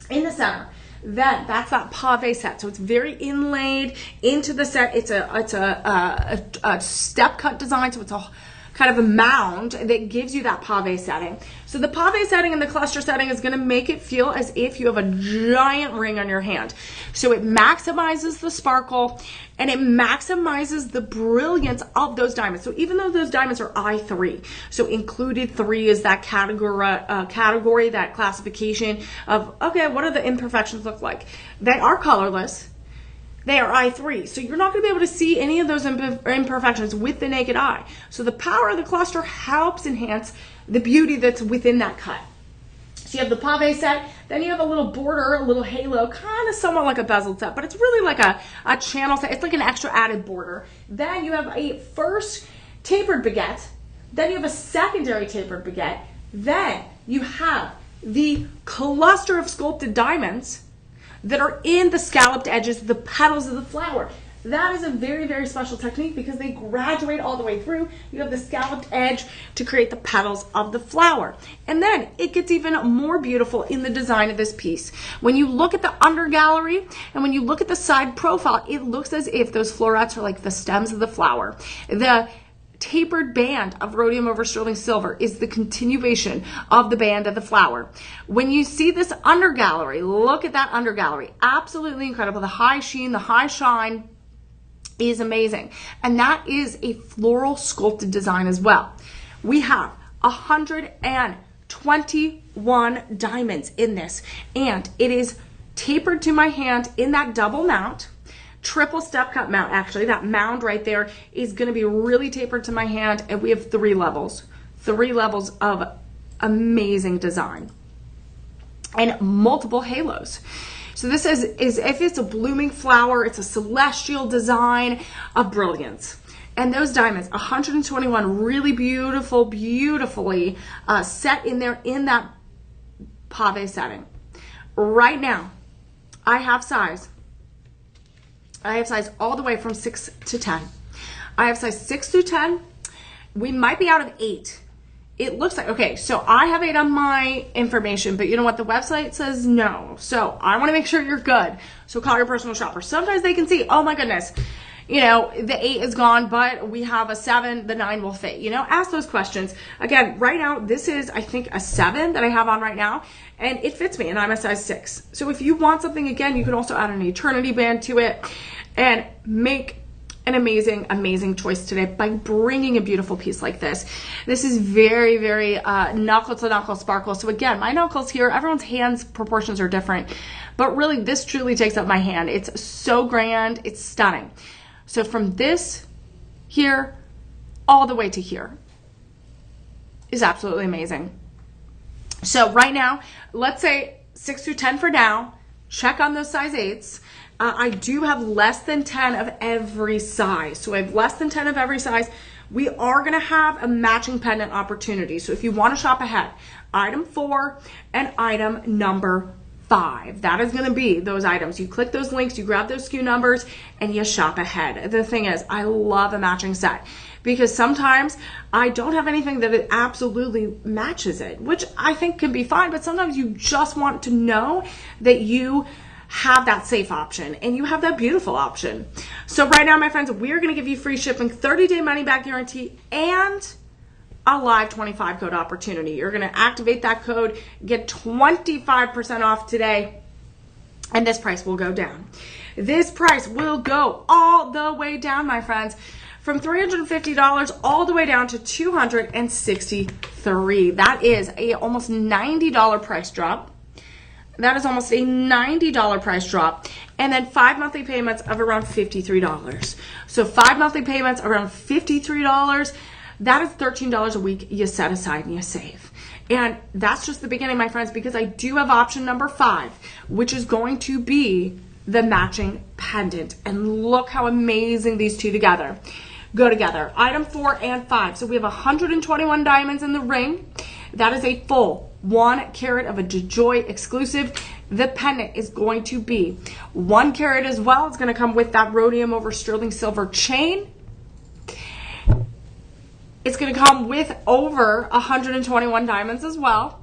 in the center. Then that's that pave set. So it's very inlaid into the set. It's a step cut design. So it's a kind of a mound that gives you that pave setting. So the pave setting and the cluster setting is going to make it feel as if you have a giant ring on your hand. So it maximizes the sparkle and it maximizes the brilliance of those diamonds. So even though those diamonds are I3, so included 3 is that category, that classification of, okay, what do the imperfections look like? They are colorless. They are I3. So you're not going to be able to see any of those imperfections with the naked eye. So the power of the cluster helps enhance the beauty that's within that cut. So you have the pave set, then you have a little border, a little halo, kind of somewhat like a bezeled set, but it's really like a channel set. It's like an extra added border. Then you have a first tapered baguette, then you have a secondary tapered baguette, then you have the cluster of sculpted diamonds that are in the scalloped edges, the petals of the flower. That is a very, very special technique because they graduate all the way through. You have the scalloped edge to create the petals of the flower. And then it gets even more beautiful in the design of this piece. When you look at the under gallery and when you look at the side profile, it looks as if those florets are like the stems of the flower. The tapered band of rhodium over sterling silver is the continuation of the band of the flower. When you see this under gallery, look at that under gallery. Absolutely incredible. The high sheen, the high shine is amazing. And that is a floral sculpted design as well. We have 121 diamonds in this, and it is tapered to my hand in that double mount. Triple step cut mount, actually. That mound right there is going to be really tapered to my hand, and we have 3 levels of amazing design and multiple halos. So this is if it's a blooming flower, it's a celestial design of brilliance. And those diamonds, 121 really beautifully set in there in that pave setting. Right now, I have size all the way from 6 to 10. I have size 6 through 10. We might be out of 8. It looks like, okay, so I have 8 on my information, but you know what? The website says no. So I want to make sure you're good. So call your personal shopper. Sometimes they can see, oh my goodness, you know, the 8 is gone, but we have a 7, the 9 will fit. You know, ask those questions. Again, right now, this is, I think, a 7 that I have on right now, and it fits me, and I'm a size 6. So if you want something, again, you can also add an eternity band to it and make an amazing choice today by bringing a beautiful piece like this. This is very, very knuckle to knuckle sparkle. So again, my knuckles here, everyone's hands proportions are different, but really this truly takes up my hand. It's so grand, it's stunning. So from this here all the way to here is absolutely amazing. So right now, let's say 6 through 10 for now. Check on those size 8s. I do have less than 10 of every size. So I have less than 10 of every size. We are going to have a matching pendant opportunity. So if you want to shop ahead, item 4 and item number 5. That is going to be those items. You click those links, you grab those SKU numbers, and you shop ahead. The thing is, I love a matching set because sometimes I don't have anything that it absolutely matches it, which I think can be fine, but sometimes you just want to know that you have that safe option and you have that beautiful option. So right now, my friends, we're going to give you free shipping, 30-day money back guarantee, and a live 25 code opportunity. You're going to activate that code, get 25% off today, and this price will go down. This price will go all the way down, my friends, from $350 all the way down to $263. That is a almost $90 price drop. That is almost a $90 price drop. And then 5 monthly payments of around $53. So 5 monthly payments around $53. That is $13 a week you set aside and you save. And that's just the beginning, my friends, because I do have option number 5, which is going to be the matching pendant. And look how amazing these two together go together. Item 4 and 5. So we have 121 diamonds in the ring. That is a full 1 carat of a DeJoy exclusive. The pendant is going to be 1 carat as well. It's going to come with that rhodium over sterling silver chain. It's going to come with over 121 diamonds as well.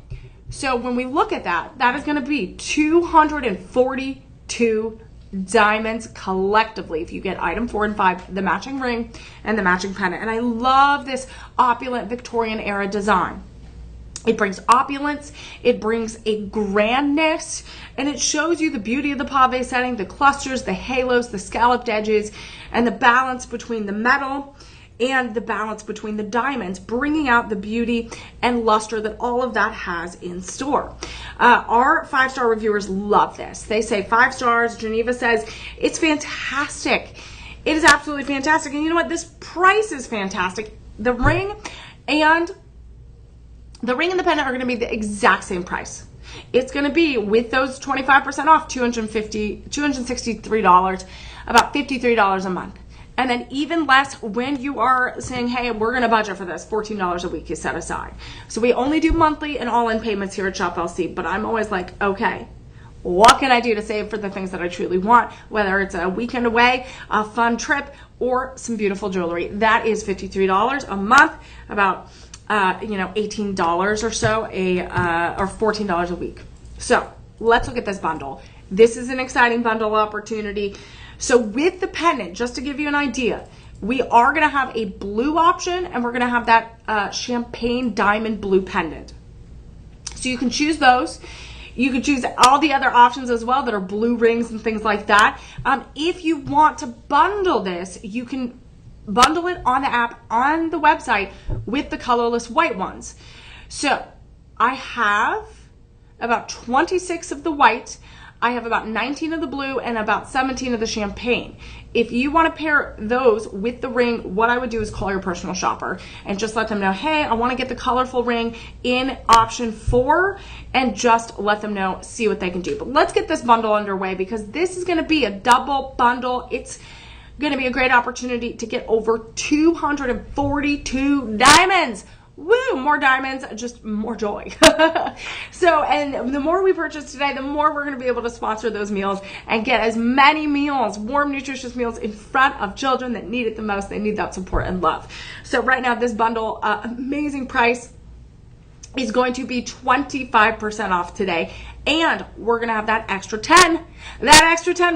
So when we look at that, that is going to be 242 diamonds collectively if you get item 4 and 5, the matching ring and the matching pendant. And I love this opulent Victorian era design. It brings opulence, it brings a grandness, and it shows you the beauty of the pave setting, the clusters, the halos, the scalloped edges, and the balance between the metal and the balance between the diamonds, bringing out the beauty and luster that all of that has in store. Our 5-star reviewers love this. They say 5 stars. Geneva says it's fantastic. It is absolutely fantastic. And you know what? This price is fantastic. The ring and the pendant are going to be the exact same price. It's going to be, with those 25% off, $263, about $53 a month. And then even less when you are saying, hey, we're going to budget for this. $14 a week is set aside. So we only do monthly and all-in payments here at Shop LC. But I'm always like, okay, what can I do to save for the things that I truly want? Whether it's a weekend away, a fun trip, or some beautiful jewelry. That is $53 a month, about $18 or so, or $14 a week. So let's look at this bundle. This is an exciting bundle opportunity. So with the pendant, just to give you an idea, we are going to have a blue option, and we're going to have that champagne diamond blue pendant. So you can choose those. You can choose all the other options as well that are blue rings and things like that. If you want to bundle this, you can bundle it on the app, on the website, with the colorless white ones. So I have about 26 of the white. I have about 19 of the blue and about 17 of the champagne. If you want to pair those with the ring, what I would do is call your personal shopper and just let them know, hey, I want to get the colorful ring in option 4, and just let them know, see what they can do. But let's get this bundle underway, because this is going to be a double bundle. It's going to be a great opportunity to get over 242 diamonds. Woo, more diamonds, just more joy. So, and the more we purchase today, the more we're going to be able to sponsor those meals and get as many meals, warm, nutritious meals, in front of children that need it the most. They need that support and love. So right now, this bundle, amazing price, is going to be 25% off today. And we're going to have that extra 10,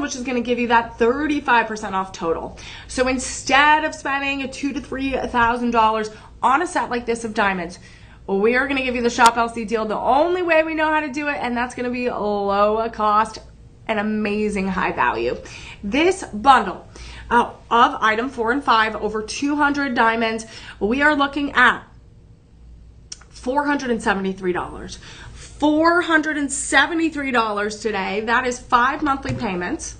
which is going to give you that 35% off total. So instead of spending $2,000 to $3,000 on a set like this of diamonds, we are going to give you the Shop LC deal the only way we know how to do it, and that's going to be low cost and amazing high value. This bundle of item 4 and 5, over 200 diamonds, we are looking at $473. $473 today. That is 5 monthly payments,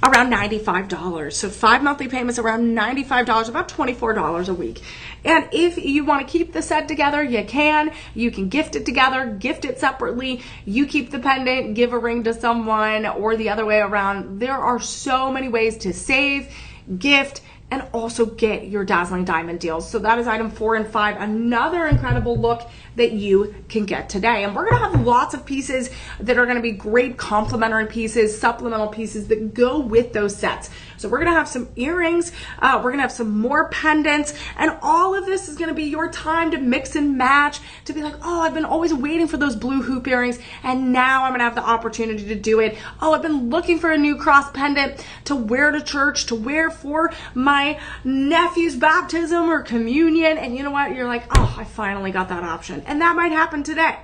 around $95. So 5 monthly payments, around $95, about $24 a week. And if you want to keep the set together, you can. You can gift it together, gift it separately. You keep the pendant, give a ring to someone, or the other way around. There are so many ways to save, gift, and also get your dazzling diamond deals. So that is item 4 and 5, another incredible look that you can get today. And we're gonna have lots of pieces that are gonna be great complementary pieces, supplemental pieces that go with those sets. So we're gonna have some earrings, we're gonna have some more pendants, and all of this is gonna be your time to mix and match, to be like, oh, I've been always waiting for those blue hoop earrings, and now I'm gonna have the opportunity to do it. Oh, I've been looking for a new cross pendant to wear to church, to wear for my nephew's baptism or communion, and you know what? You're like, oh, I finally got that option. And that might happen today.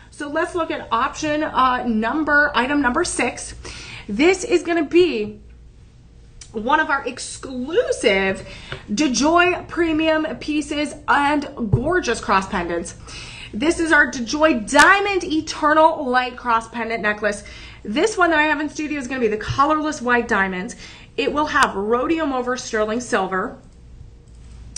So let's look at option item number 6. This is gonna be one of our exclusive DeJoy premium pieces and gorgeous cross pendants. This is our DeJoy Diamond Eternal Light cross pendant necklace. This one that I have in studio is going to be the colorless white diamonds. It will have rhodium over sterling silver.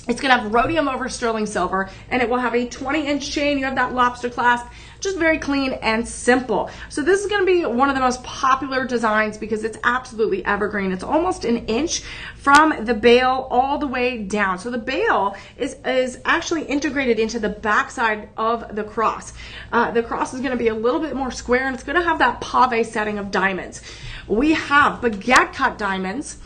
It's going to have rhodium over sterling silver, and it will have a 20-inch chain. You have that lobster clasp, just very clean and simple. So this is going to be one of the most popular designs because it's absolutely evergreen. It's almost an inch from the bail all the way down. So the bail is actually integrated into the backside of the cross. The cross is going to be a little bit more square, and it's going to have that pave setting of diamonds. We have baguette cut diamonds,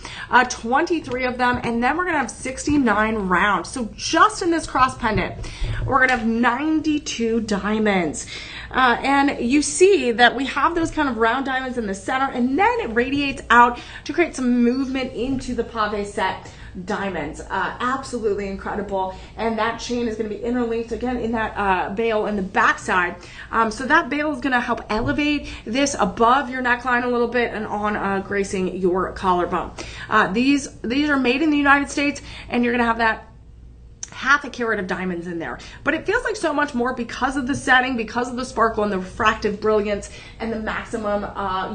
23 of them, and then we're going to have 69 rounds. round. So just in this cross pendant, we're gonna have 92 diamonds. And you see that we have those kind of round diamonds in the center, and then it radiates out to create some movement into the pave set diamonds. Absolutely incredible. And that chain is going to be interlinked again in that bail in the backside. So that bail is going to help elevate this above your neckline a little bit and on gracing your collarbone. These are made in the United States, and you're going to have that half a carat of diamonds in there, but it feels like so much more because of the setting, because of the sparkle and the refractive brilliance and the maximum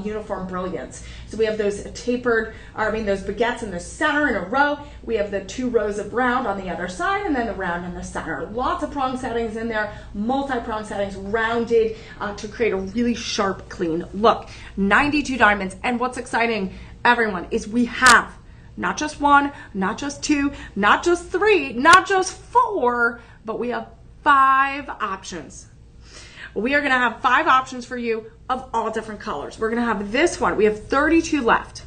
uniform brilliance. So we have those tapered, those baguettes in the center in a row. We have the 2 rows of round on the other side, and then the round in the center. Lots of prong settings in there, multi-prong settings, rounded to create a really sharp, clean look. 92 diamonds, and what's exciting, everyone, is we have not just 1, not just 2, not just 3, not just 4, but we have 5 options. We are going to have 5 options for you of all different colors. We're going to have this one. We have 32 left.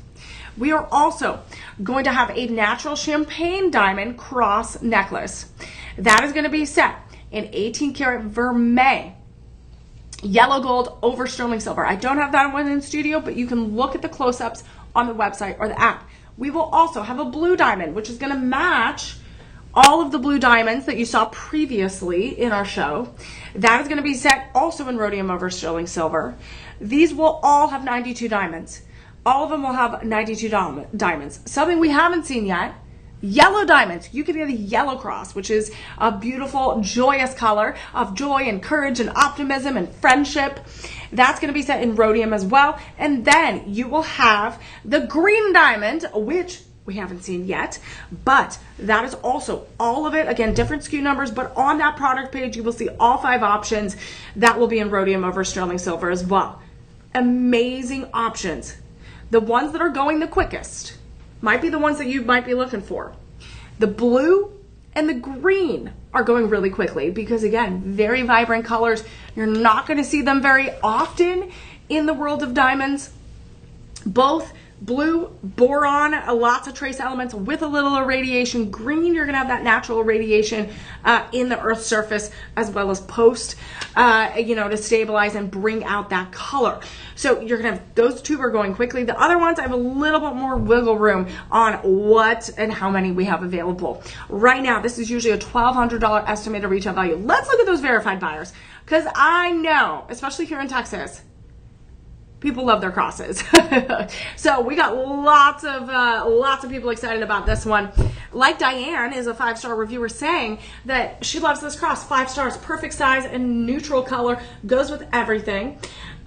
We are also going to have a natural champagne diamond cross necklace. That is going to be set in 18 karat vermeil, yellow gold over sterling silver. I don't have that one in the studio, but you can look at the close-ups on the website or the app. We will also have a blue diamond, which is going to match all of the blue diamonds that you saw previously in our show. That is going to be set also in rhodium over sterling silver. These will all have 92 diamonds. All of them will have 92 diamonds. Something we haven't seen yet, yellow diamonds. You can get a yellow cross, which is a beautiful, joyous color of joy and courage and optimism and friendship. That's going to be set in rhodium as well. And then you will have the green diamond, which we haven't seen yet, but that is also all of it. Again, different SKU numbers, but on that product page, you will see all 5 options. That will be in rhodium over sterling silver as well. Amazing options. The ones that are going the quickest might be the ones that you might be looking for. The blue and the green are going really quickly because, again, very vibrant colors. You're not going to see them very often in the world of diamonds. Both blue, boron, lots of trace elements with a little irradiation. Green, you're going to have that natural irradiation in the earth's surface as well as post, to stabilize and bring out that color. So you're going to have those 2 are going quickly. The other ones, I have a little bit more wiggle room on what and how many we have available. Right now, this is usually a $1,200 estimated retail value. Let's look at those verified buyers, because I know, especially here in Texas, people love their crosses. So we got lots of people excited about this one. Like Diane is a 5-star reviewer saying that she loves this cross. 5 stars, perfect size and neutral color, goes with everything.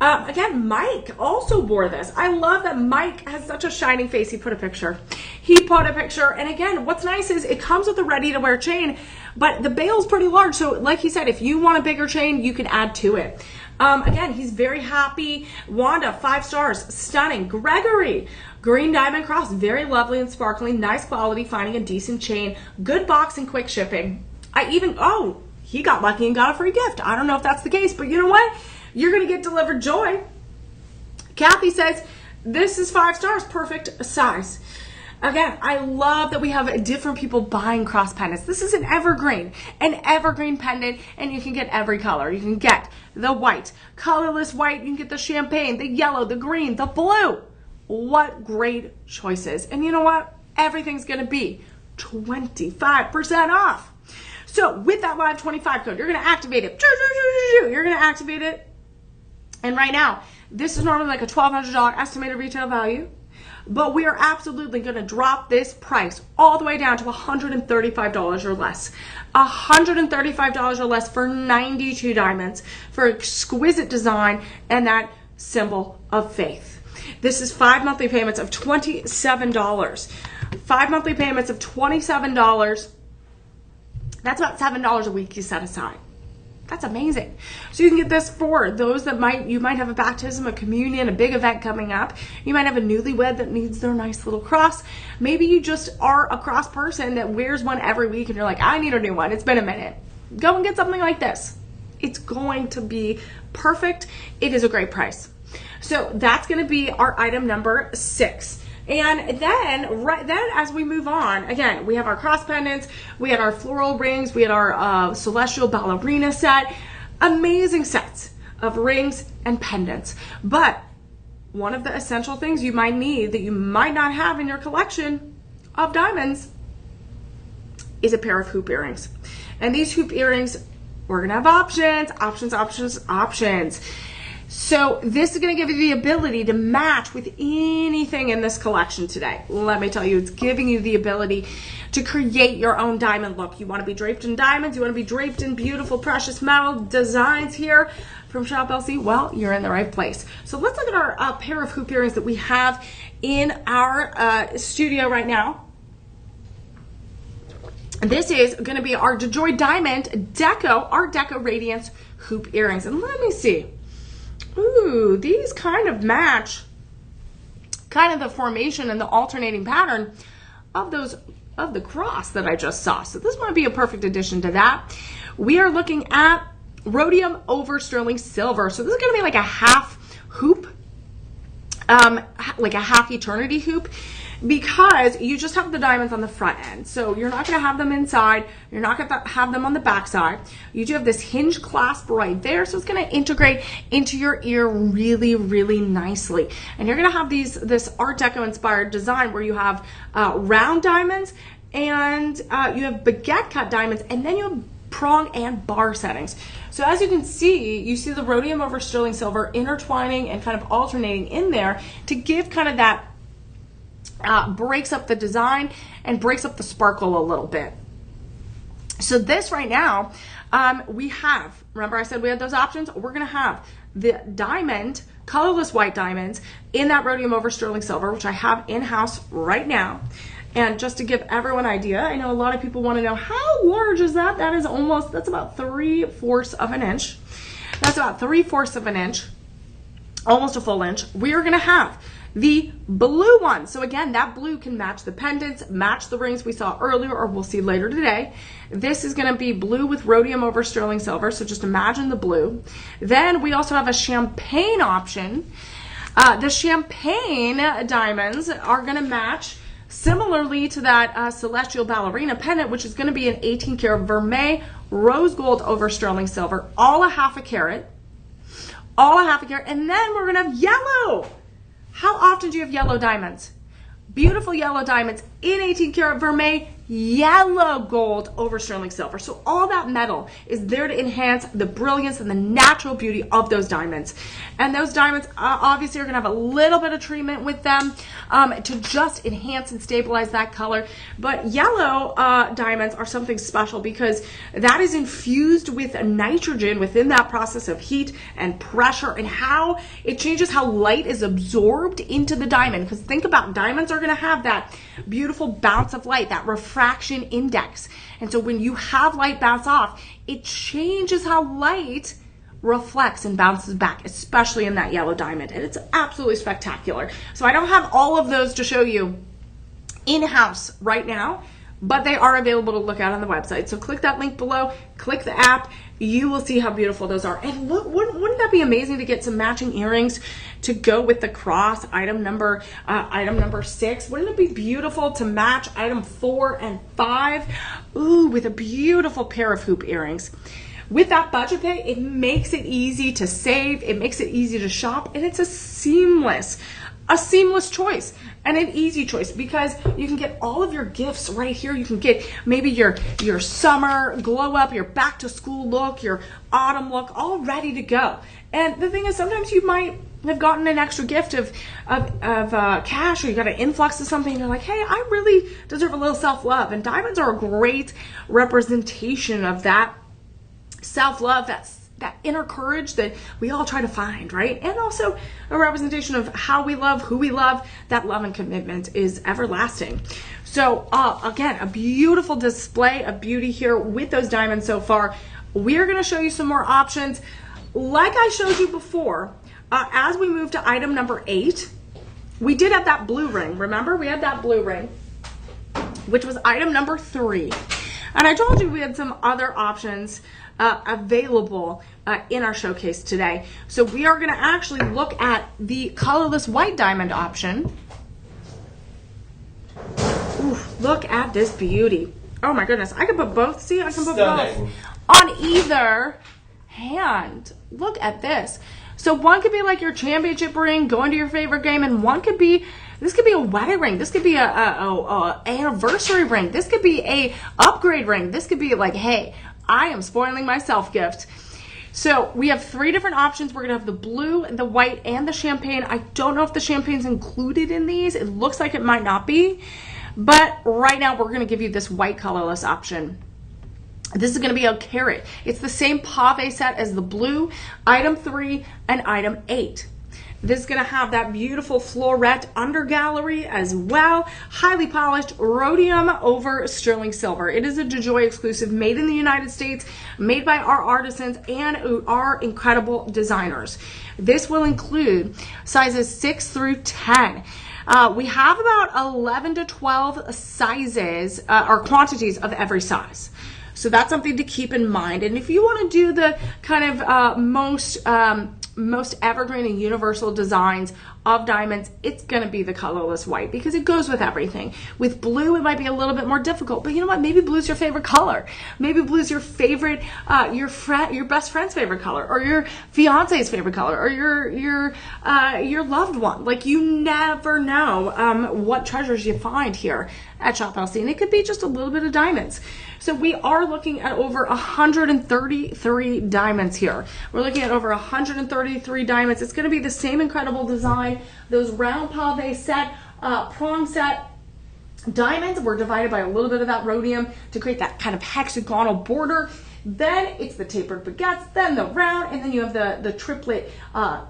Again, Mike also wore this. I love that Mike has such a shining face. He put a picture. And again, what's nice is it comes with a ready-to-wear chain, but the bail's pretty large. So like he said, if you want a bigger chain, you can add to it. Again, he's very happy. Wanda, 5 stars, stunning. Gregory, green diamond cross, very lovely and sparkling, nice quality, finding a decent chain, good box and quick shipping. He got lucky and got a free gift. I don't know if that's the case, but you know what? You're going to get delivered joy. Kathy says, this is 5 stars, perfect size. Again, I love that we have different people buying cross pendants. This is an evergreen pendant, and you can get every color. You can get the white, colorless white, you can get the champagne, the yellow, the green, the blue. What great choices. And you know what? Everything's going to be 25% off. So with that live 25 code, you're going to activate it. You're going to activate it. And right now, this is normally like a $1,200 estimated retail value. But we are absolutely going to drop this price all the way down to $135 or less. $135 or less for 92 diamonds, for exquisite design and that symbol of faith. This is 5 monthly payments of $27. 5 monthly payments of $27. That's about $7 a week you set aside. That's amazing. So you can get this for those that you might have a baptism, a communion, a big event coming up. You might have a newlywed that needs their nice little cross. Maybe you just are a cross person that wears one every week and you're like, I need a new one. It's been a minute. Go and get something like this. It's going to be perfect. It is a great price. So that's going to be our item number 6. And then as we move on, again, we have our cross pendants, we had our floral rings, we had our celestial ballerina set, amazing sets of rings and pendants. But one of the essential things you might need that you might not have in your collection of diamonds is a pair of hoop earrings. And these hoop earrings, we're gonna have options. So this is going to give you the ability to match with anything in this collection today. Let me tell you, it's giving you the ability to create your own diamond look. You want to be draped in diamonds, you want to be draped in beautiful precious metal designs here from Shop LC. Well, you're in the right place. So let's look at our pair of hoop earrings that we have in our studio right now. This is going to be our DeJoy Diamond Art Deco Radiance hoop earrings. And let me see. Ooh, these kind of match kind of the formation and the alternating pattern of the cross that I just saw. So this might be a perfect addition to that. We are looking at rhodium over sterling silver. So this is going to be like a half hoop, like a half eternity hoop, because you just have the diamonds on the front end. So you're not going to have them inside. You're not going to have them on the back side. You do have this hinge clasp right there. So it's going to integrate into your ear really, really nicely. And you're going to have this Art Deco inspired design where you have round diamonds and you have baguette cut diamonds, and then you have prong and bar settings. So as you can see, you see the rhodium over sterling silver intertwining and kind of alternating in there to give kind of that breaks up the design and breaks up the sparkle a little bit. So this right now, we have, remember I said we had those options? We're going to have the diamond, colorless white diamonds in that rhodium over sterling silver, which I have in-house right now. And just to give everyone an idea, I know a lot of people want to know how large is that? That's about 3/4 of an inch. That's about 3/4 of an inch, almost a full inch. We are going to have the blue one. So again, that blue can match the pendants, match the rings we saw earlier, or we'll see later today. This is going to be blue with rhodium over sterling silver. So just imagine the blue. Then we also have a champagne option. The champagne diamonds are going to match similarly to that celestial ballerina pendant, which is going to be an 18 karat vermeil rose gold over sterling silver, all a half a carat. And then we're going to have yellow. How often do you have yellow diamonds? Beautiful yellow diamonds in 18 karat vermeil, yellow gold over sterling silver. So all that metal is there to enhance the brilliance and the natural beauty of those diamonds. And those diamonds obviously are going to have a little bit of treatment with them to just enhance and stabilize that color. But yellow diamonds are something special because that is infused with nitrogen within that process of heat and pressure, and how it changes how light is absorbed into the diamond. Because think about, diamonds are going to have that beautiful bounce of light, that refraction index. And so when you have light bounce off, it changes how light reflects and bounces back, especially in that yellow diamond. And it's absolutely spectacular. So I don't have all of those to show you in-house right now, but they are available to look at on the website. So click that link below, click the app, you will see how beautiful those are. And look, wouldn't that be amazing to get some matching earrings to go with the cross, item number 6? Wouldn't it be beautiful to match item 4 and 5? Ooh, with a beautiful pair of hoop earrings. With that budget pay, it makes it easy to save, it makes it easy to shop, and it's a seamless choice and an easy choice, because you can get all of your gifts right here. You can get maybe your summer glow up, your back to school look, your autumn look, all ready to go. And the thing is, sometimes you might have gotten an extra gift of cash, or you got an influx of something, and you're like, hey, I really deserve a little self-love. And diamonds are a great representation of that self-love, that inner courage that we all try to find, right? And also a representation of how we love, who we love. That love and commitment is everlasting. So again, a beautiful display of beauty here with those diamonds so far. We are going to show you some more options. Like I showed you before, as we move to item number 8, we did have that blue ring. Remember, we had that blue ring, which was item number 3. And I told you we had some other options available in our showcase today. So we are going to actually look at the colorless white diamond option. Ooh, look at this beauty. Oh my goodness. I can put both. See, I can put Stunning. both on either hand. Look at this. So one could be like your championship ring, going to your favorite game, and one could be, this could be a wedding ring. This could be a anniversary ring. This could be a upgrade ring. This could be like, hey, I am spoiling myself gift. So we have 3 different options. We're gonna have the blue, the white, and the champagne. I don't know if the champagne's included in these. It looks like it might not be, but right now we're gonna give you this white colorless option. This is going to be a carat. It's the same pave set as the blue, item 3 and item 8. This is going to have that beautiful floret under gallery as well. Highly polished rhodium over sterling silver. It is a DeJoy exclusive, made in the United States, made by our artisans and our incredible designers. This will include sizes 6 through 10. We have about 11 to 12 sizes or quantities of every size. So that's something to keep in mind. And if you want to do the kind of most evergreen and universal designs of diamonds, it's going to be the colorless white because it goes with everything. With blue, it might be a little bit more difficult, but you know what? Maybe blue's your favorite color. Maybe blue's your favorite, your best friend's favorite color, or your fiance's favorite color, or your loved one. Like, you never know what treasures you find here at Shop LC, and it could be just a little bit of diamonds. So we are looking at over 133 diamonds here. We're looking at over 133 diamonds. It's going to be the same incredible design. Those round pave set, prong set diamonds were divided by a little bit of that rhodium to create that kind of hexagonal border. Then it's the tapered baguettes, then the round, and then you have the triplet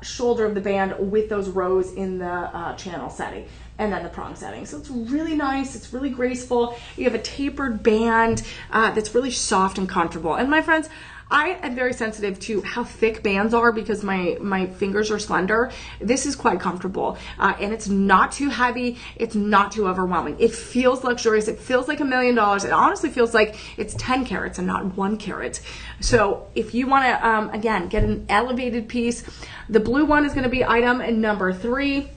shoulder of the band with those rows in the channel setting, and then the prong setting. So it's really nice, it's really graceful. You have a tapered band that's really soft and comfortable. And my friends, I am very sensitive to how thick bands are because my fingers are slender. This is quite comfortable, and it's not too heavy. It's not too overwhelming. It feels luxurious. It feels like $1 million. It honestly feels like it's 10 carats and not 1 carat. So if you want to, again, get an elevated piece, the blue one is going to be item number 3.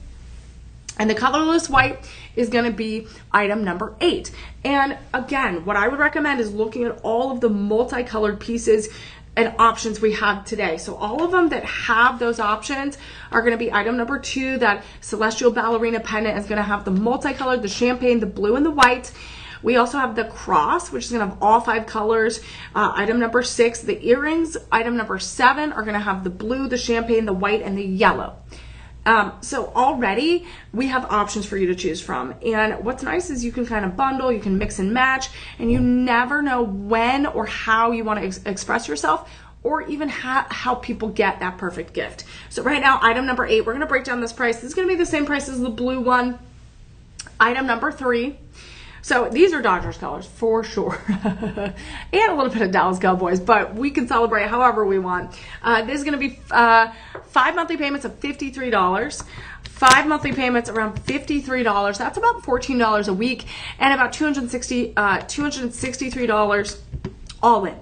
And the colorless white is going to be item number 8. And again, what I would recommend is looking at all of the multicolored pieces and options we have today. So all of them that have those options are going to be item number 2. That celestial ballerina pendant is going to have the multicolored, the champagne, the blue, and the white. We also have the cross, which is going to have all 5 colors. Item number 6, the earrings. Item number 7 are going to have the blue, the champagne, the white, and the yellow. So already we have options for you to choose from. And what's nice is you can kind of bundle, you can mix and match, and you never know when or how you want to express yourself, or even how people get that perfect gift. So right now, item number 8, we're going to break down this price. This is going to be the same price as the blue one. Item number 3. So these are Dodgers colors for sure, and a little bit of Dallas Cowboys, but we can celebrate however we want. This is going to be 5 monthly payments of $53, 5 monthly payments around $53. That's about $14 a week, and about $263 all in.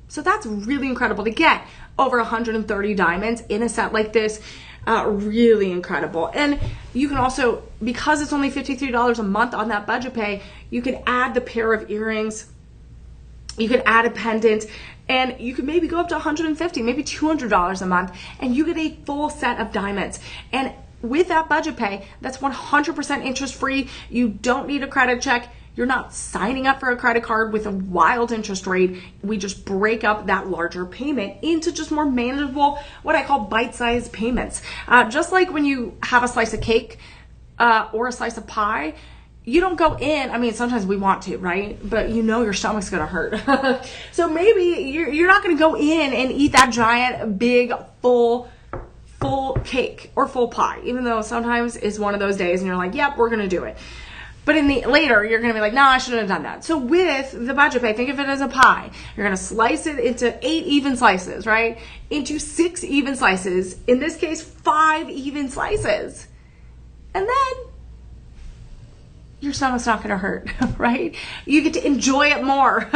So that's really incredible to get over 130 diamonds in a set like this. Really incredible. And you can also, because it's only $53 a month on that budget pay, you can add the pair of earrings, you can add a pendant, and you could maybe go up to $150, maybe $200 a month, and you get a full set of diamonds. And with that budget pay, that's 100% interest free. You don't need a credit check. You're not signing up for a credit card with a wild interest rate. We just break up that larger payment into just more manageable, what I call bite-sized payments. Just like when you have a slice of cake or a slice of pie, you don't go in, I mean, sometimes we want to, right? But you know your stomach's gonna hurt. So maybe you're not gonna go in and eat that giant, big, full cake or full pie, even though sometimes it's one of those days and you're like, yep, we're gonna do it. But later, you're going to be like, no, I shouldn't have done that. So with the budget pay, think of it as a pie. You're going to slice it into 8 even slices, right? Into 6 even slices. In this case, 5 even slices. And then your stomach's not going to hurt, right? You get to enjoy it more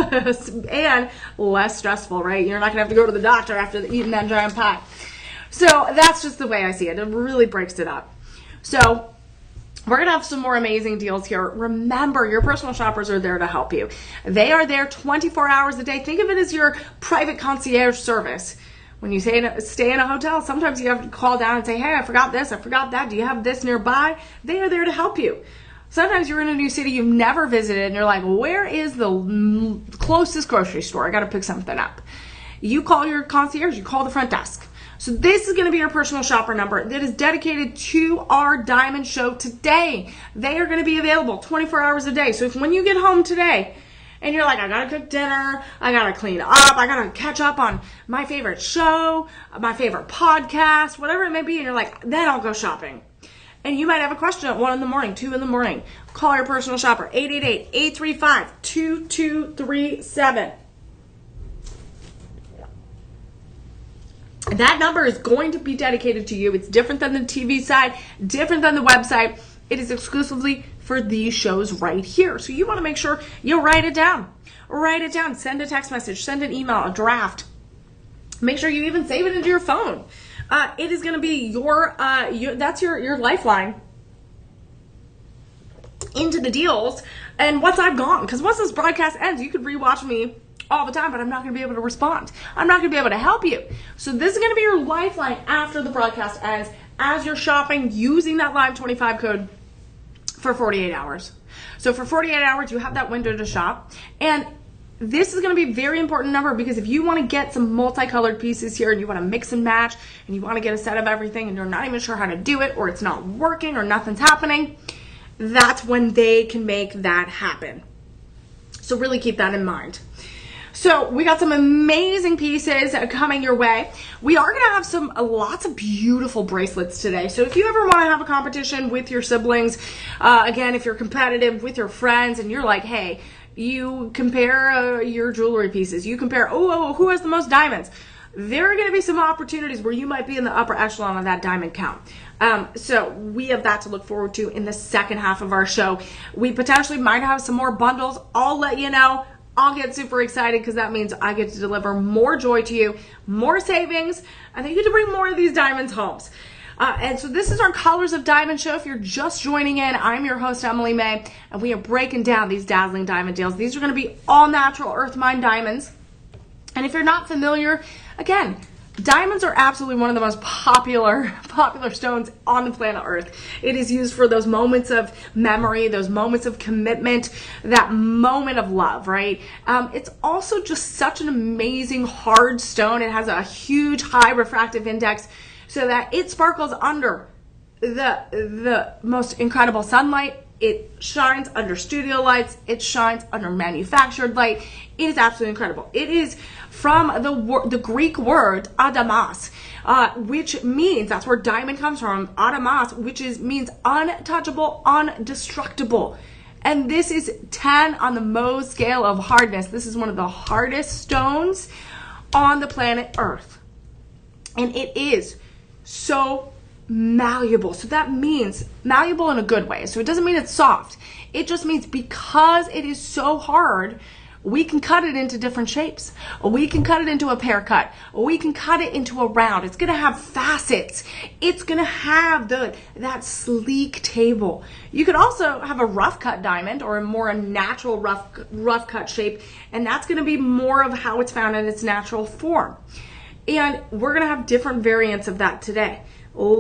and less stressful, right? You're not going to have to go to the doctor after eating that giant pie. So that's just the way I see it. It really breaks it up. So We're going to have some more amazing deals here. Remember, your personal shoppers are there to help you. They are there 24 hours a day. Think of it as your private concierge service. When you stay in a hotel, sometimes you have to call down and say, hey, I forgot this, I forgot that. Do you have this nearby? They are there to help you. Sometimes you're in a new city you've never visited and you're like, where is the closest grocery store? I got to pick something up. You call your concierge, you call the front desk. So this is going to be your personal shopper number that is dedicated to our diamond show today. They are going to be available 24 hours a day. So if when you get home today and you're like, I got to cook dinner, I got to clean up, I got to catch up on my favorite show, my favorite podcast, whatever it may be, and you're like, then I'll go shopping. And you might have a question at 1 in the morning, 2 in the morning. Call your personal shopper, 888-835-2237. That number is going to be dedicated to you. It's different than the TV side, different than the website. It is exclusively for these shows right here. So you want to make sure you write it down. Write it down. Send a text message. Send an email, a draft. Make sure you even save it into your phone. It is going to be that's your lifeline into the deals. And once I've gone, because once this broadcast ends, you could rewatch me all the time, but I'm not going to be able to respond. I'm not going to be able to help you. So this is going to be your lifeline after the broadcast ends as you're shopping using that Live 25 code for 48 hours. So for 48 hours, you have that window to shop. And this is going to be a very important number because if you want to get some multicolored pieces here and you want to mix and match and you want to get a set of everything and you're not even sure how to do it or it's not working or nothing's happening, that's when they can make that happen. So really keep that in mind. So we got some amazing pieces coming your way. We are going to have lots of beautiful bracelets today. So if you ever want to have a competition with your siblings, again, if you're competitive with your friends and you're like, hey, you compare your jewelry pieces, you compare, who has the most diamonds? There are going to be some opportunities where you might be in the upper echelon of that diamond count. So we have that to look forward to in the second half of our show. We potentially might have some more bundles. I'll let you know. I'll get super excited because that means I get to deliver more joy to you, more savings, and I get to bring more of these diamonds home. And so this is our Colors of Diamond show. If you're just joining in, I'm your host, Emily Mae, and we are breaking down these dazzling diamond deals. These are going to be all natural earth mine diamonds. And if you're not familiar, again, diamonds are absolutely one of the most popular stones on the planet Earth. It is used for those moments of memory, those moments of commitment, that moment of love, right? It's also just such an amazing hard stone. It has a huge high refractive index so that it sparkles under the most incredible sunlight. It shines under studio lights. It shines under manufactured light. It is absolutely incredible. It is from the Greek word adamas, which means, that's where diamond comes from, adamas, which means untouchable, indestructible. And this is 10 on the Mohs scale of hardness. This is one of the hardest stones on the planet Earth. And it is so malleable. So that means malleable in a good way. So it doesn't mean it's soft. It just means because it is so hard, we can cut it into different shapes. We can cut it into a pear cut. We can cut it into a round. It's going to have facets. It's going to have that sleek table. You could also have a rough cut diamond or a more natural rough cut shape, and that's going to be more of how it's found in its natural form. And we're going to have different variants of that today.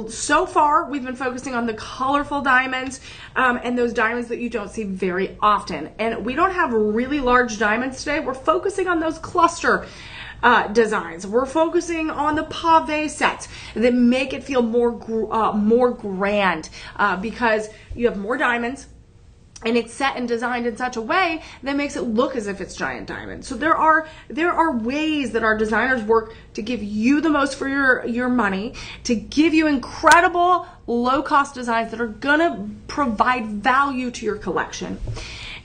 So far, we've been focusing on the colorful diamonds and those diamonds that you don't see very often. And we don't have really large diamonds today. We're focusing on those cluster designs. We're focusing on the pave sets that make it feel more grand because you have more diamonds. And it's set and designed in such a way that makes it look as if it's giant diamonds. So there are ways that our designers work to give you the most for your money, to give you incredible low-cost designs that are gonna provide value to your collection.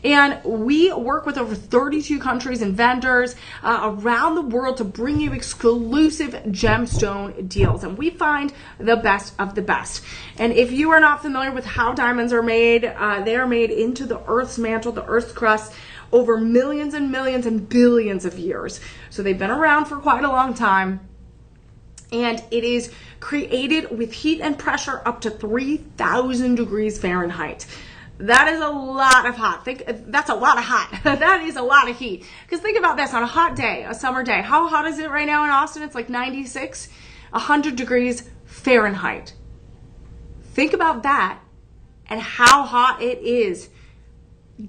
And we work with over 32 countries and vendors around the world to bring you exclusive gemstone deals. And we find the best of the best. And if you are not familiar with how diamonds are made, they are made into the Earth's mantle, the Earth's crust, over millions and millions and billions of years. So they've been around for quite a long time. And it is created with heat and pressure up to 3,000 degrees Fahrenheit. That is a lot of hot. That's a lot of hot. That is a lot of heat. Because think about this, on a hot day, a summer day, how hot is it right now in Austin? It's like 96, 100 degrees Fahrenheit. Think about that and how hot it is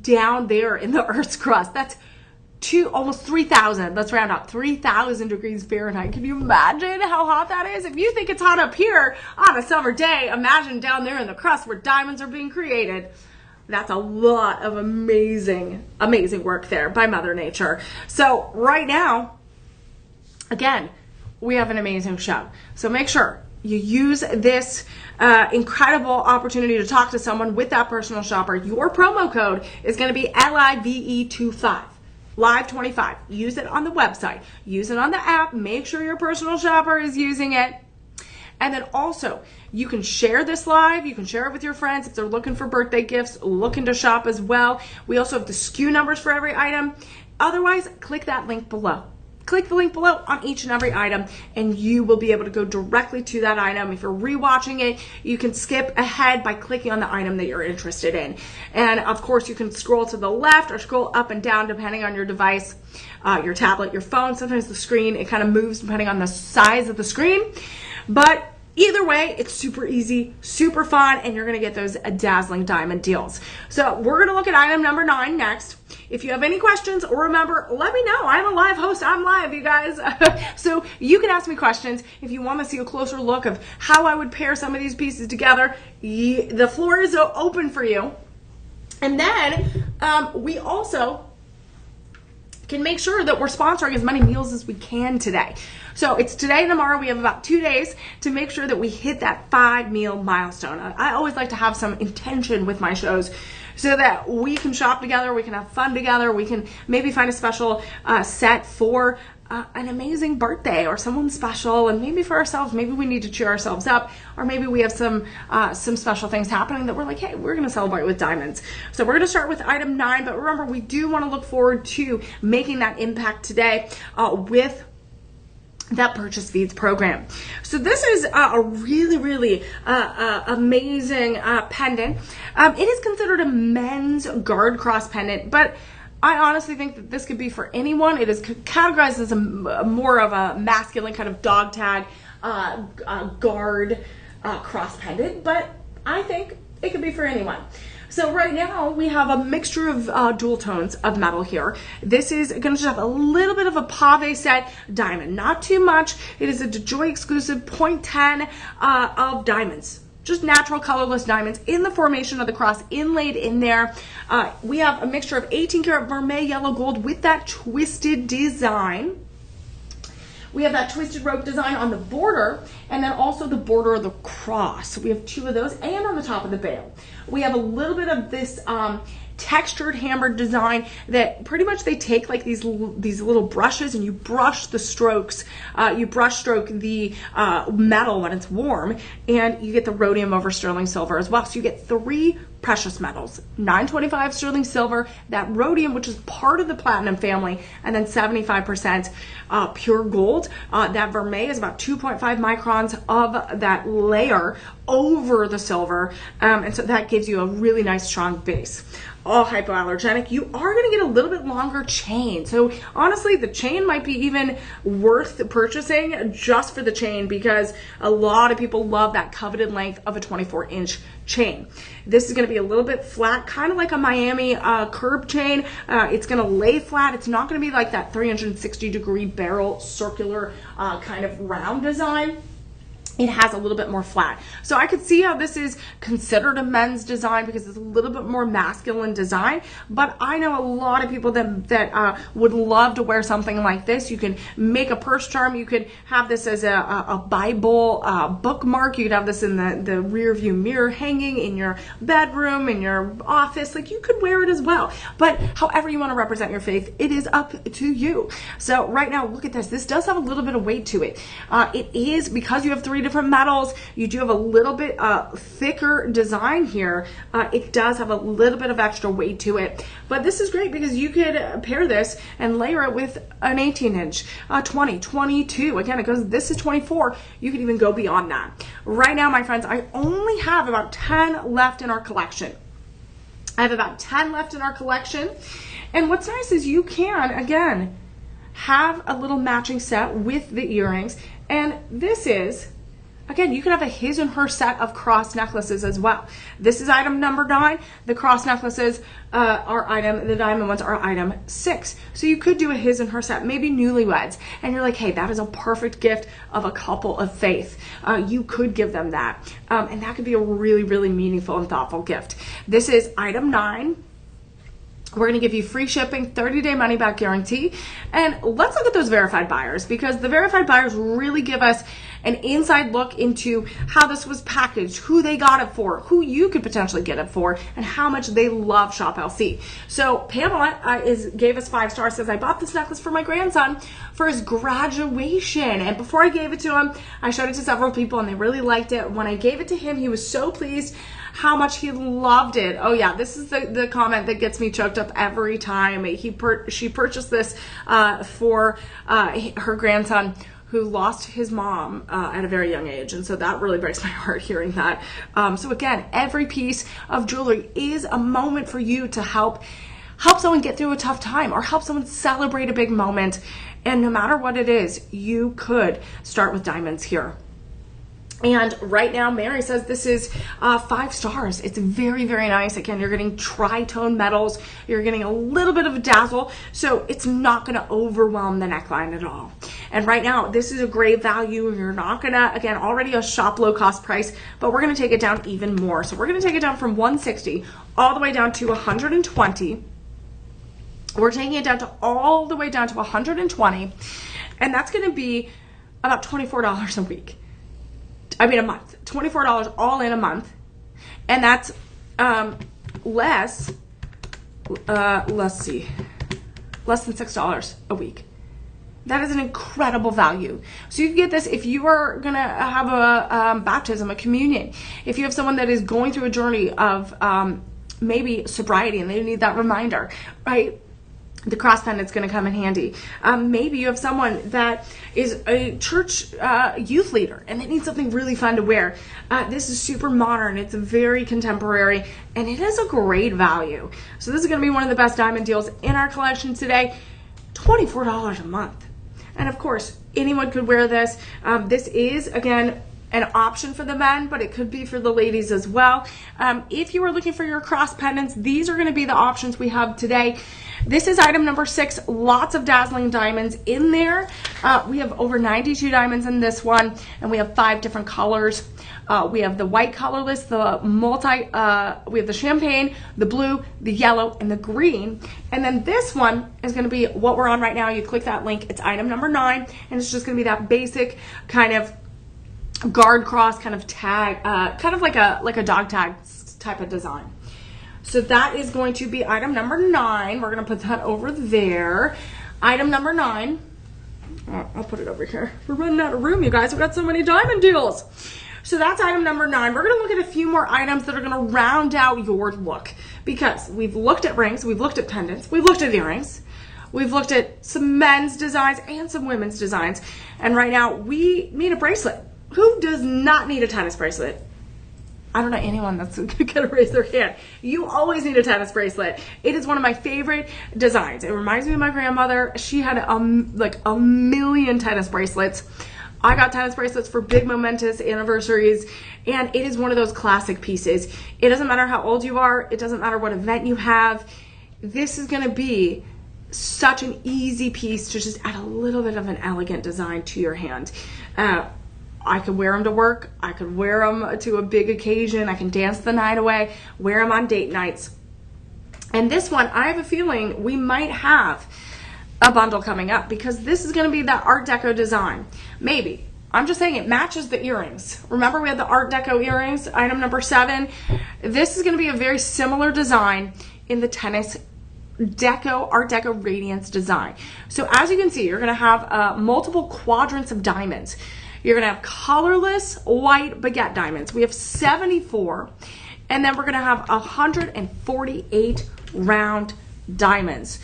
down there in the Earth's crust. That's almost 3,000. Let's round up, 3,000 degrees Fahrenheit. Can you imagine how hot that is? If you think it's hot up here on a summer day, imagine down there in the crust where diamonds are being created. That's a lot of amazing, amazing work there by Mother Nature. So right now, again, we have an amazing show. So make sure you use this incredible opportunity to talk to someone with that personal shopper. Your promo code is going to be LIVE25. Live25. Use it on the website. Use it on the app. Make sure your personal shopper is using it. And then also, you can share this live. You can share it with your friends if they're looking for birthday gifts, looking to shop as well. We also have the SKU numbers for every item. Otherwise, click that link below. Click the link below on each and every item, and you will be able to go directly to that item. If you're rewatching it, you can skip ahead by clicking on the item that you're interested in. And of course, you can scroll to the left or scroll up and down depending on your device, your tablet, your phone. Sometimes the screen, it kind of moves depending on the size of the screen. But either way, it's super easy, super fun, and you're going to get those dazzling diamond deals. So we're going to look at item number 9 next. If you have any questions, or remember, let me know. I'm a live host. I'm live, you guys. So you can ask me questions. If you want to see a closer look of how I would pair some of these pieces together, the floor is open for you. And then we also can make sure that we're sponsoring as many meals as we can today. So it's today and tomorrow. We have about 2 days to make sure that we hit that 5-meal milestone. I always like to have some intention with my shows so that we can shop together, we can have fun together, we can maybe find a special set for an amazing birthday or someone special, and maybe for ourselves, maybe we need to cheer ourselves up, or maybe we have some special things happening that we're like, hey, we're gonna celebrate with diamonds. So we're gonna start with item 9, but remember, we do wanna look forward to making that impact today with that Purchase Feeds program. So this is a really, really amazing pendant. It is considered a men's guard cross pendant, but I honestly think that this could be for anyone. It is categorized as a more of a masculine kind of dog tag guard cross pendant, but I think it could be for anyone. So right now we have a mixture of dual tones of metal here. This is going to have a little bit of a pave set diamond, not too much. It is a DeJoy exclusive 0.10 of diamonds. Just natural colorless diamonds in the formation of the cross inlaid in there. We have a mixture of 18 karat vermeil yellow gold with that twisted design. We have that twisted rope design on the border, and then also the border of the cross. We have 2 of those, and on the top of the veil. We have a little bit of this textured hammered design that pretty much they take like these little brushes and you brush the strokes, you brush stroke the metal when it's warm, and you get the rhodium over sterling silver as well. So you get 3 precious metals, 925 sterling silver, that rhodium, which is part of the platinum family, and then 75% pure gold. That vermeil is about 2.5 microns of that layer over the silver, and so that gives you a really nice strong base. All hypoallergenic. You are going to get a little bit longer chain. So honestly, the chain might be even worth purchasing just for the chain, because a lot of people love that coveted length of a 24-inch chain. This is going to be a little bit flat, kind of like a Miami curb chain. It's going to lay flat. It's not going to be like that 360-degree barrel circular kind of round design. It has a little bit more flat. So I could see how this is considered a men's design because it's a little bit more masculine design, but I know a lot of people that would love to wear something like this. You can make a purse charm. You could have this as a Bible bookmark. You could have this in the rear view mirror hanging in your bedroom, in your office. Like, you could wear it as well. But however you want to represent your faith, it is up to you. So right now, look at this. This does have a little bit of weight to it. It is, because you have 3 different metals. You do have a little bit thicker design here. It does have a little bit of extra weight to it, but this is great because you could pair this and layer it with an 18-inch, 20, 22. Again, it goes, this is 24. You could even go beyond that. Right now, my friends, I only have about 10 left in our collection. I have about 10 left in our collection. And what's nice is you can, again, have a little matching set with the earrings. And this is, again, you can have a his and her set of cross necklaces as well. This is item number 9. The cross necklaces the diamond ones are item 6. So you could do a his and her set, maybe newlyweds. And you're like, hey, that is a perfect gift of a couple of faith. You could give them that. And that could be a really, really meaningful and thoughtful gift. This is item 9. We're going to give you free shipping, 30-day money-back guarantee. And let's look at those verified buyers, because the verified buyers really give us an inside look into how this was packaged, who they got it for, who you could potentially get it for, and how much they love Shop LC. So Pamela gave us 5 stars, says, I bought this necklace for my grandson for his graduation. And before I gave it to him, I showed it to several people and they really liked it. When I gave it to him, he was so pleased how much he loved it. Oh yeah, this is the comment that gets me choked up every time. She purchased this for her grandson who lost his mom at a very young age. And so that really breaks my heart hearing that. So again, every piece of jewelry is a moment for you to help someone get through a tough time or help someone celebrate a big moment. And no matter what it is, you could start with diamonds here. And right now, Mary says this is 5 stars. It's very, very nice. Again, you're getting tritone metals. You're getting a little bit of a dazzle, so it's not going to overwhelm the neckline at all. And right now, this is a great value. You're not going to, again, already a shop low cost price, but we're going to take it down even more. So we're going to take it down from 160 all the way down to 120. We're taking it down to all the way down to 120, and that's going to be about $24 a week. A month, $24 all in a month. And that's less than $6 a week. That is an incredible value. So you can get this if you are going to have a baptism, a communion. If you have someone that is going through a journey of maybe sobriety and they need that reminder, right? The cross pendant's going to come in handy. Maybe you have someone that is a church youth leader and they need something really fun to wear. This is super modern. It's very contemporary and it is a great value. So this is going to be one of the best diamond deals in our collection today. $24 a month. And of course, anyone could wear this. This is, again, an option for the men, but it could be for the ladies as well. If you are looking for your cross pendants, these are going to be the options we have today. This is item number 6, lots of dazzling diamonds in there. We have over 92 diamonds in this one, and we have 5 different colors. We have the white colorless, the we have the champagne, the blue, the yellow, and the green. And then this one is going to be what we're on right now. You click that link, it's item number 9, and it's just going to be that basic kind of guard cross kind of tag, kind of like a dog tag type of design. So that is going to be item number 9. We're going to put that over there. Item number 9. I'll put it over here. We're running out of room, you guys. We've got so many diamond deals. So that's item number 9. We're going to look at a few more items that are going to round out your look, because we've looked at rings, we've looked at pendants, we've looked at earrings, we've looked at some men's designs and some women's designs, and right now we need a bracelet. Who does not need a tennis bracelet? I don't know anyone that's gonna raise their hand. You always need a tennis bracelet. It is one of my favorite designs. It reminds me of my grandmother. She had like a million tennis bracelets. I got tennis bracelets for big momentous anniversaries, and it is one of those classic pieces. It doesn't matter how old you are. It doesn't matter what event you have. This is gonna be such an easy piece to just add a little bit of an elegant design to your hand. I could wear them to work. I could wear them to a big occasion. I can dance the night away, wear them on date nights. And this one, I have a feeling we might have a bundle coming up, because this is going to be that Art Deco design. Maybe. I'm just saying it matches the earrings. Remember we had the Art Deco earrings, item number 7. This is going to be a very similar design in the tennis Art Deco Radiance design. So as you can see, you're going to have multiple quadrants of diamonds. You're gonna have colorless white baguette diamonds. We have 74, and then we're gonna have 148 round diamonds.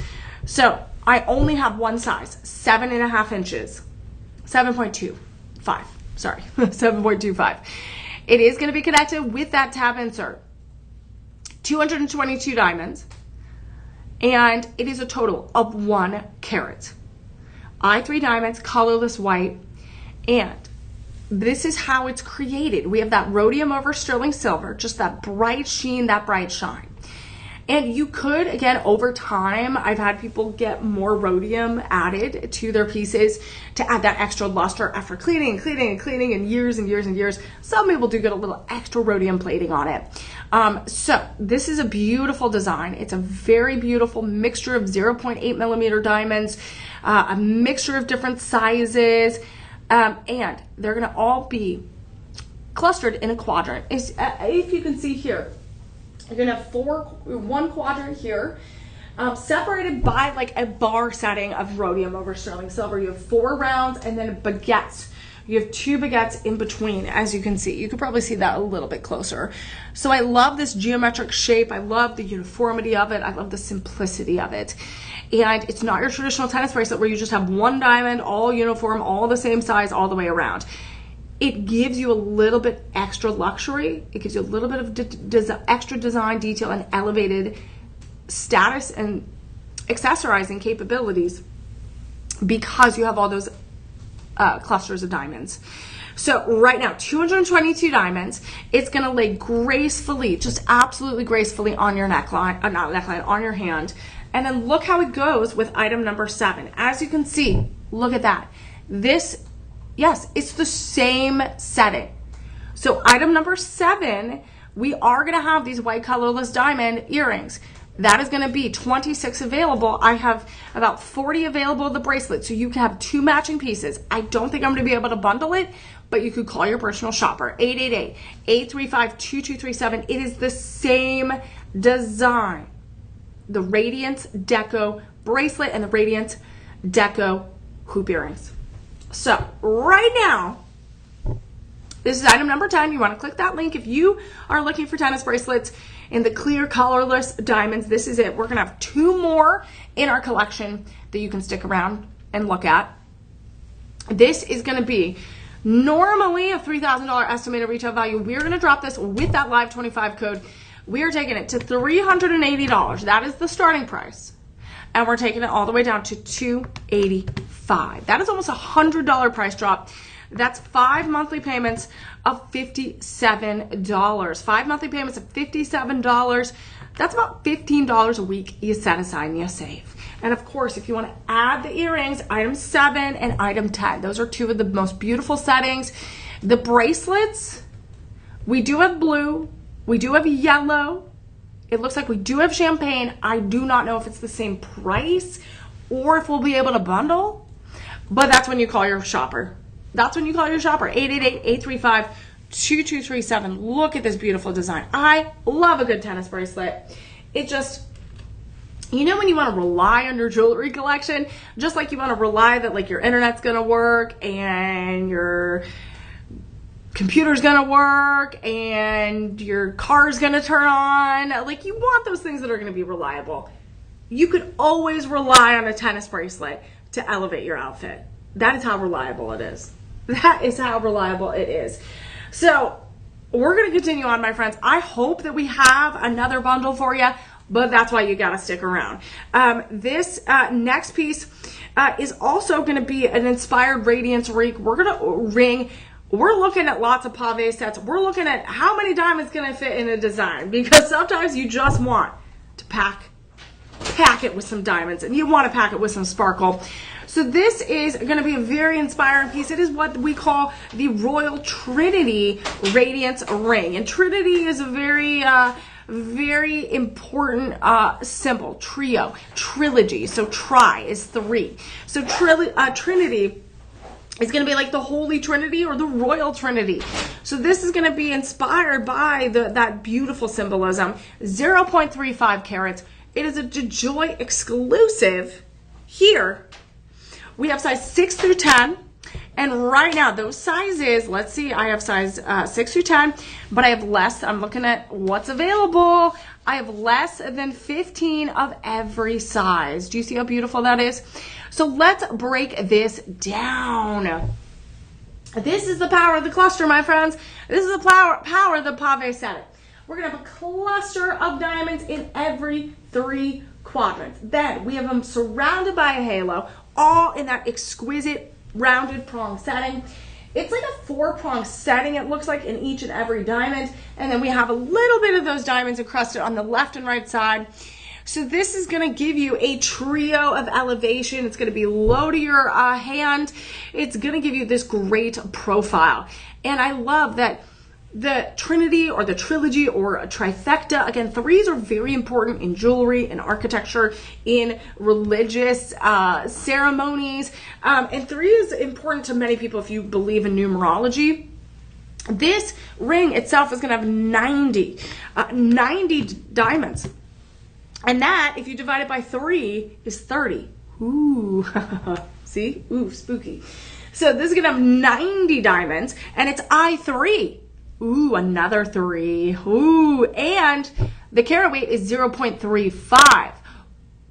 So I only have one size, 7.5 inches, 7.25, sorry, 7.25. It is gonna be connected with that tab insert. 222 diamonds, and it is a total of 1 carat. I3 diamonds, colorless white, and this is how it's created. We have that rhodium over sterling silver, just that bright sheen, that bright shine. And you could, again, over time, I've had people get more rhodium added to their pieces to add that extra luster after cleaning and years and years and years. Some people do get a little extra rhodium plating on it. So this is a beautiful design. It's a very beautiful mixture of 0.8 millimeter diamonds, a mixture of different sizes, and they're gonna all be clustered in a quadrant. If you can see here, you're gonna have one quadrant here, separated by like a bar setting of rhodium over sterling silver. You have 4 rounds and then baguettes. You have 2 baguettes in between, as you can see. You could probably see that a little bit closer. So I love this geometric shape. I love the uniformity of it. I love the simplicity of it. And it's not your traditional tennis bracelet where you just have 1 diamond, all uniform, all the same size, all the way around. It gives you a little bit extra luxury. It gives you a little bit of extra design detail and elevated status and accessorizing capabilities because you have all those clusters of diamonds. So right now, 222 diamonds. It's gonna lay gracefully, just absolutely gracefully on your neckline, not neckline, on your hand. And then look how it goes with item number 7. As you can see, look at that. This, yes, it's the same setting. So item number 7, we are gonna have these white colorless diamond earrings. That is gonna be 26 available. I have about 40 available of the bracelet, so you can have 2 matching pieces. I don't think I'm gonna be able to bundle it, but you could call your personal shopper, 888-835-2237. It is the same design. The Radiance Deco bracelet and the Radiance Deco hoop earrings. So right now, this is item number 10. You want to click that link. If you are looking for tennis bracelets in the clear colorless diamonds, this is it. We're going to have 2 more in our collection that you can stick around and look at. This is going to be normally a $3,000 estimated retail value. We're going to drop this with that live 25 code. We are taking it to $380. That is the starting price. And we're taking it all the way down to $285. That is almost a $100 price drop. That's 5 monthly payments of $57. 5 monthly payments of $57. That's about $15 a week you set aside and you save. And of course, if you want to add the earrings, item 7 and item 10. Those are 2 of the most beautiful settings. The bracelets, we do have blue. We do have yellow. It looks like we do have champagne. I do not know if it's the same price or if we'll be able to bundle, but that's when you call your shopper. That's when you call your shopper, 888-835-2237. Look at this beautiful design. I love a good tennis bracelet. It just, you know when you want to rely on your jewelry collection, just like you want to rely that like your internet's going to work and your computer's gonna work and your car's gonna turn on. Like, you want those things that are gonna be reliable. You could always rely on a tennis bracelet to elevate your outfit. That is how reliable it is. That is how reliable it is. So we're gonna continue on, my friends. I hope that we have another bundle for you, but that's why you gotta stick around. This next piece is also gonna be an inspired radiance ring. We're looking at lots of pave sets. We're looking at how many diamonds can I fit in a design, because sometimes you just want to pack it with some diamonds and you want to pack it with some sparkle. So this is going to be a very inspiring piece. It is what we call the Royal Trinity Radiance Ring. And Trinity is a very important symbol, trio, trilogy. So tri is 3. So Trinity is going to be like the Holy Trinity or the Royal Trinity. So this is going to be inspired by that beautiful symbolism. 0.35 carats. It is a DeJoy exclusive. Here, we have size 6 through 10. And right now, those sizes, let's see, I have size 6 through 10, but I have less. I'm looking at what's available. I have less than 15 of every size. Do you see how beautiful that is? So let's break this down. This is the power of the cluster, my friends. This is the power of the pave setting. We're going to have a cluster of diamonds in every 3 quadrants. Then we have them surrounded by a halo, all in that exquisite rounded prong setting. It's like a 4-prong setting, it looks like, in each and every diamond. And then we have a little bit of those diamonds encrusted on the left and right side. So this is going to give you a trio of elevation. It's going to be low to your hand. It's going to give you this great profile. And I love that the trinity or the trilogy or a trifecta, again, 3s are very important in jewelry, in architecture, in religious ceremonies. And 3 is important to many people if you believe in numerology. This ring itself is going to have 90 diamonds. And that, if you divide it by 3, is 30. Ooh, see? Ooh, spooky. So this is going to have 90 diamonds, and it's I3. Ooh, another 3. Ooh, and the carat weight is 0.35.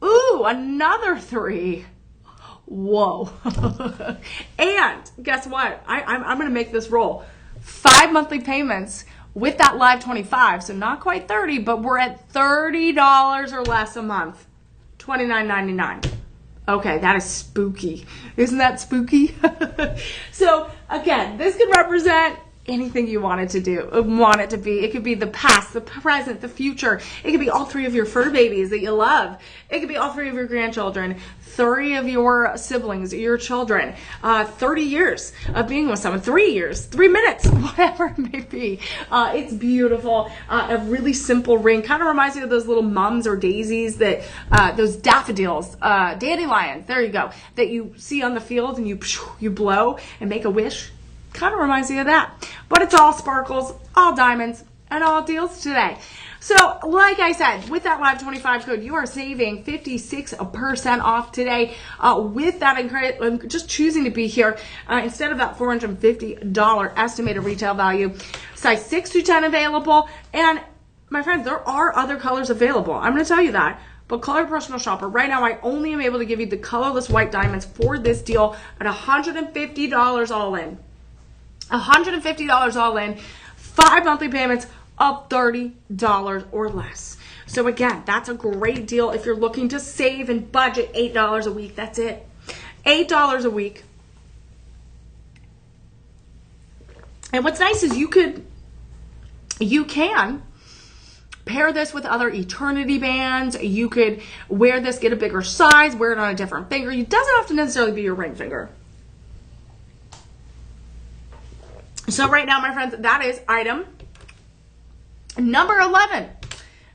Ooh, another 3. Whoa. And guess what? I'm going to make this roll. 5 monthly payments with that live 25. So not quite 30, but we're at $30 or less a month. $29.99. Okay, that is spooky. Isn't that spooky? So again, this could represent anything you want it to do, want it to be. It could be the past, the present, the future. It could be all 3 of your fur babies that you love. It could be all 3 of your grandchildren, 3 of your siblings, your children, 30 years of being with someone, 3 years, 3 minutes, whatever it may be. It's beautiful. A really simple ring. Kind of reminds me of those little mums or daisies that, those daffodils, dandelions, there you go, that you see on the field and you blow and make a wish. Kind of reminds me of that. But it's all sparkles, all diamonds, and all deals today. So, like I said, with that Live 25 code, you are saving 56% off today. With that, just choosing to be here instead of that $450 estimated retail value. Size 6 through 10 available. And, my friends, there are other colors available. I'm going to tell you that. But Color Personal Shopper, right now, I only am able to give you the colorless white diamonds for this deal at $150 all in. $150 all in, 5 monthly payments of $30 or less. So again, that's a great deal if you're looking to save and budget $8 a week. That's it. $8 a week. And what's nice is you can pair this with other eternity bands. You could wear this, get a bigger size, wear it on a different finger. It doesn't have to necessarily be your ring finger. So right now, my friends, that is item number 11.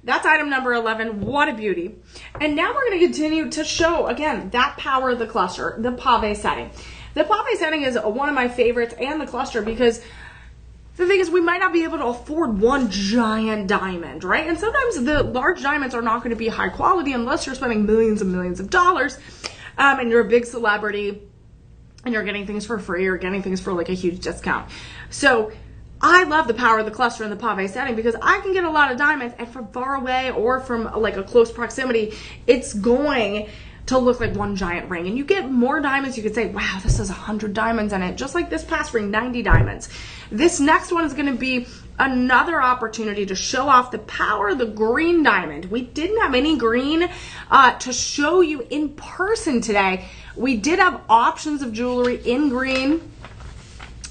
That's item number 11. What a beauty. And now we're going to continue to show, again, that power of the cluster, the pave setting. The pave setting is one of my favorites, and the cluster, because the thing is, we might not be able to afford one giant diamond, right? And sometimes the large diamonds are not going to be high quality unless you're spending millions and millions of dollars, and you're a big celebrity, and you're getting things for free or getting things for like a huge discount. So I love the power of the cluster in the pave setting because I can get a lot of diamonds, and from far away or from like a close proximity, it's going to look like one giant ring. And you get more diamonds, you could say, wow, this has 100 diamonds in it. Just like this past ring, 90 diamonds. This next one is going to be another opportunity to show off the power of the green diamond. We didn't have any green to show you in person today. We did have options of jewelry in green,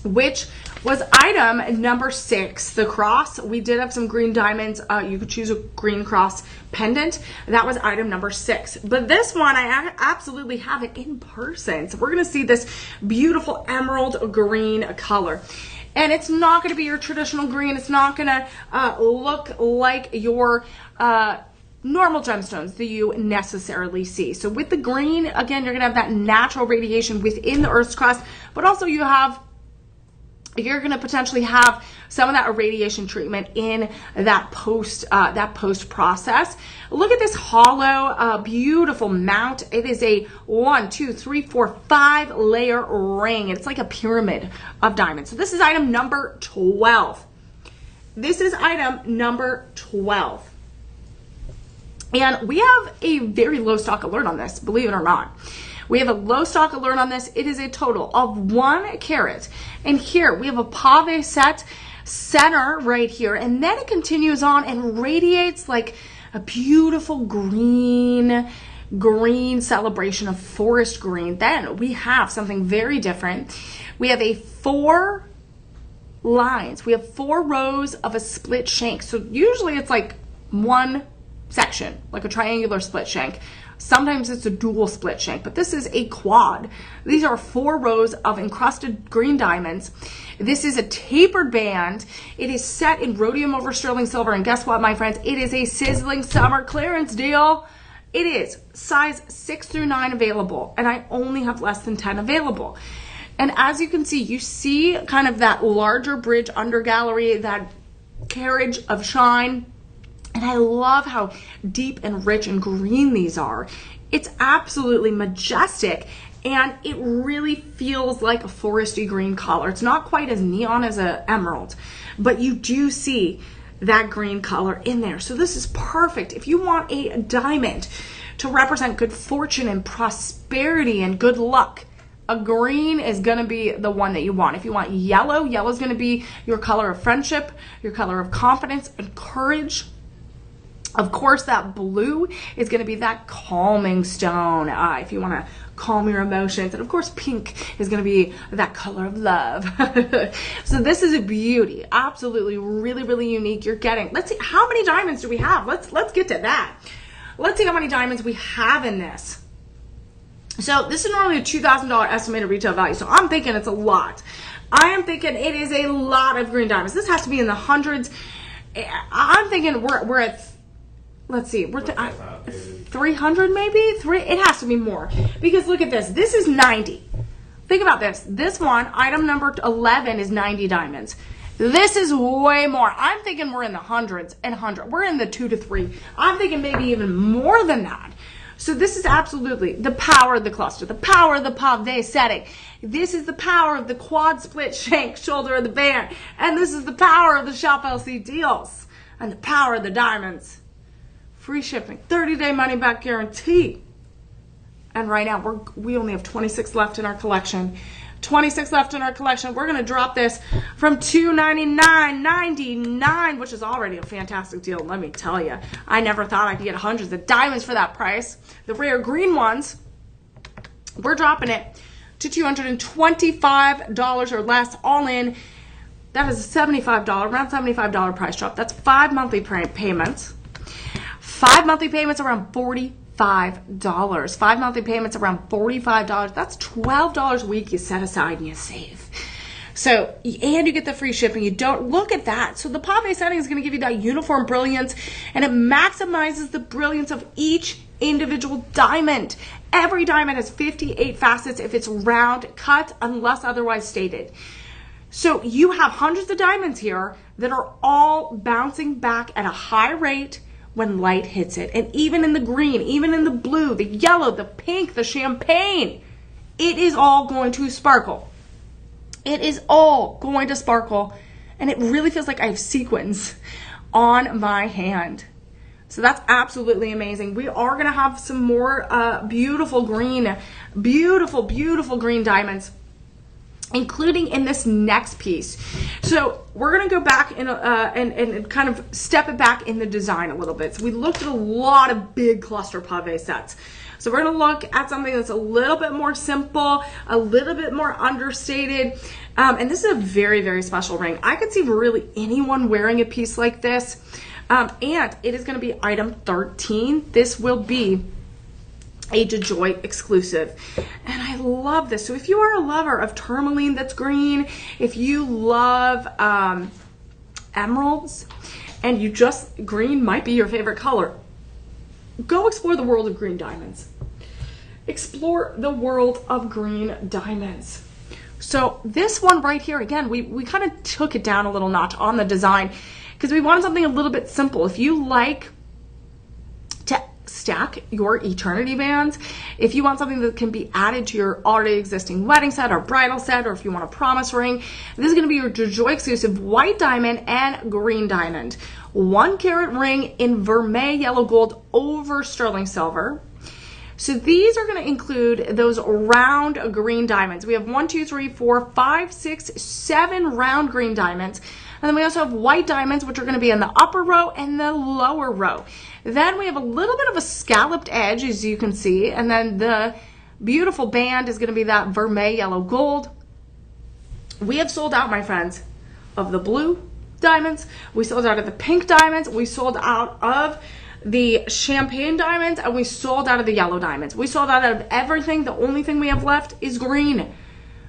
which was item number 6, the cross. We did have some green diamonds. You could choose a green cross pendant. That was item number 6. But this one, I absolutely have it in person. So we're going to see this beautiful emerald green color. And it's not going to be your traditional green. It's not going to look like your normal gemstones that you necessarily see. So with the green, again, you're going to have that natural radiation within the Earth's crust, but also you have you're going to potentially have some of that irradiation treatment in that post process. Look at this hollow, beautiful mount. It is a 1, 2, 3, 4, 5 layer ring. It's like a pyramid of diamonds. So this is item number 12. This is item number 12. And we have a very low stock alert on this, believe it or not. We have a low stock alert on this. It is a total of 1 carat. And here we have a pave set center right here. And then it continues on and radiates like a beautiful green celebration of forest green. Then we have something very different. We have 4 lines. We have 4 rows of a split shank. So usually it's like one section, like a triangular split shank. Sometimes it's a dual split shank, but this is a quad. These are 4 rows of encrusted green diamonds. This is a tapered band. It is set in rhodium over sterling silver. And guess what, my friends? It is a sizzling summer clearance deal. It is size 6 through 9 available, and I only have less than 10 available. And as you can see, you see kind of that larger bridge under gallery, that carriage of shine. And I love how deep and rich and green these are. It's absolutely majestic, and it really feels like a foresty green color. It's not quite as neon as an emerald, but you do see that green color in there. So this is perfect if you want a diamond to represent good fortune and prosperity and good luck. A green is going to be the one that you want. If you want yellow, yellow is going to be your color of friendship, your color of confidence and courage. Of course, that blue is going to be that calming stone if you want to calm your emotions. And of course, pink is going to be that color of love. So this is a beauty. Absolutely, really, really unique. You're getting, let's see, how many diamonds do we have? Let's get to that. Let's see how many diamonds we have in this. So this is normally a $2,000 estimated retail value. So I'm thinking it's a lot. I am thinking it is a lot of green diamonds. This has to be in the hundreds. I'm thinking we're at, let's see, we're 300 maybe? It has to be more. Because look at this. This is 90. Think about this. This one, item number 11, is 90 diamonds. This is way more. I'm thinking we're in the hundreds and hundreds. We're in the 2 to 3. I'm thinking maybe even more than that. So this is absolutely the power of the cluster, the power of the pave setting. This is the power of the quad split shank shoulder of the band. And this is the power of the Shop LC deals. And the power of the diamonds. Free shipping, 30-day money-back guarantee. And right now, we only have 26 left in our collection. 26 left in our collection. We're going to drop this from $299.99, which is already a fantastic deal, let me tell you. I never thought I could get hundreds of diamonds for that price. The rare green ones, we're dropping it to $225 or less, all in. That is a $75, around $75 price drop. That's 5 monthly payments. 5 monthly payments around $45. 5 monthly payments around $45. That's $12 a week you set aside and you save. So, and you get the free shipping. You don't look at that. So the pave setting is going to give you that uniform brilliance, and it maximizes the brilliance of each individual diamond. Every diamond has 58 facets if it's round cut, unless otherwise stated. So you have hundreds of diamonds here that are all bouncing back at a high rate when light hits it. And even in the green, even in the blue, the yellow, the pink, the champagne, it is all going to sparkle. It is all going to sparkle. And it really feels like I have sequins on my hand. So that's absolutely amazing. We are going to have some more beautiful green diamonds, including in this next piece. So we're going to go back and kind of step it back in the design a little bit. So we looked at a lot of big cluster pave sets. So we're going to look at something that's a little bit more simple, a little bit more understated. And this is a very, very special ring. I could see really anyone wearing a piece like this. And it is going to be item 13. This will be a DeJoy exclusive, and I love this. So if you are a lover of tourmaline that's green, if you love emeralds, and you just, green might be your favorite color, go explore the world of green diamonds. Explore the world of green diamonds. So this one right here, again, we kind of took it down a little notch on the design because we wanted something a little bit simple. If you like to stack your eternity bands, if you want something that can be added to your already existing wedding set or bridal set, or if you want a promise ring, this is going to be your Joy exclusive white diamond and green diamond. 1 carat ring in vermeil yellow gold over sterling silver. So these are going to include those round green diamonds. We have 1, 2, 3, 4, 5, 6, 7 round green diamonds. And then we also have white diamonds, which are going to be in the upper row and the lower row. Then we have a little bit of a scalloped edge, as you can see. And then the beautiful band is going to be that vermeil yellow gold. We have sold out, my friends, of the blue diamonds. We sold out of the pink diamonds. We sold out of the champagne diamonds, and we sold out of the yellow diamonds. We sold out of everything. The only thing we have left is green.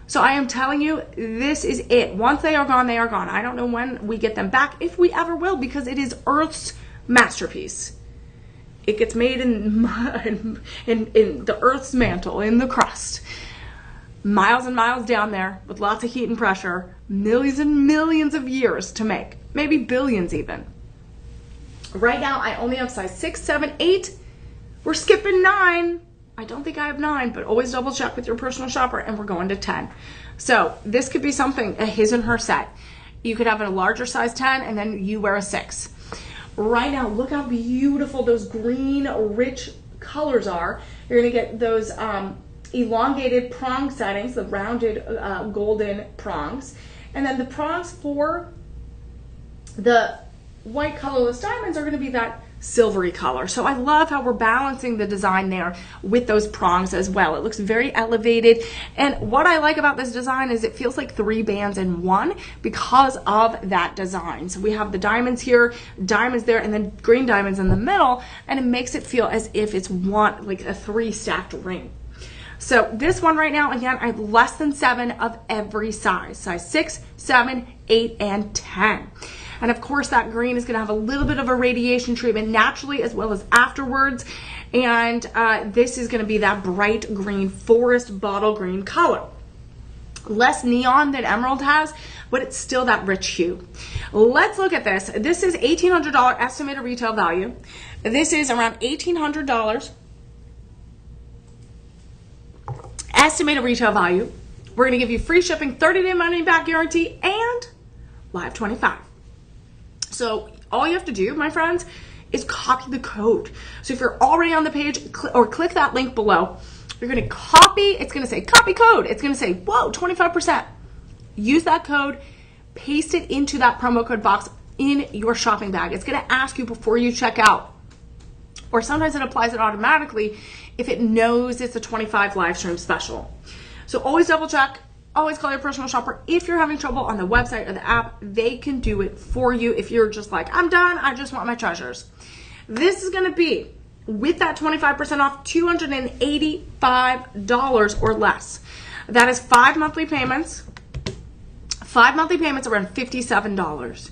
So I am telling you, this is it. Once they are gone, they are gone. I don't know when we get them back, if we ever will, because it is Earth's masterpiece. It gets made in the Earth's mantle, in the crust. Miles and miles down there with lots of heat and pressure, millions and millions of years to make, maybe billions even. Right now, I only have size 6, 7, 8. We're skipping 9. I don't think I have 9, but always double check with your personal shopper, and we're going to 10. So this could be something, a his and her set. You could have a larger size 10, and then you wear a 6. Right now, look how beautiful those green, rich colors are. You're going to get those elongated prong settings, the rounded golden prongs. And then the prongs for the white colorless diamonds are going to be that silvery color. So I love how we're balancing the design there with those prongs as well. It looks very elevated. And what I like about this design is it feels like 3 bands in one because of that design. So we have the diamonds here, diamonds there, and then green diamonds in the middle, and it makes it feel as if it's one, like a 3 stacked ring. So this one right now, again, I have less than 7 of every size. Size 6, 7, 8, and 10. And of course, that green is going to have a little bit of a radiation treatment naturally as well as afterwards. And this is going to be that bright green, forest bottle green color. Less neon than emerald has, but it's still that rich hue. Let's look at this. This is $1,800 estimated retail value. This is around $1,800 estimated retail value. We're going to give you free shipping, 30-day money back guarantee, and live 25. So all you have to do, my friends, is copy the code. So if you're already on the page, or click that link below, you're going to copy. It's going to say copy code. It's going to say, whoa, 25%. Use that code, paste it into that promo code box in your shopping bag. It's going to ask you before you check out. Or sometimes it applies it automatically if it knows it's a 25 live stream special. So always double check. Always call your personal shopper. If you're having trouble on the website or the app, they can do it for you. If you're just like, I'm done, I just want my treasures. This is going to be, with that 25% off, $285 or less. That is 5 monthly payments. 5 monthly payments around $57.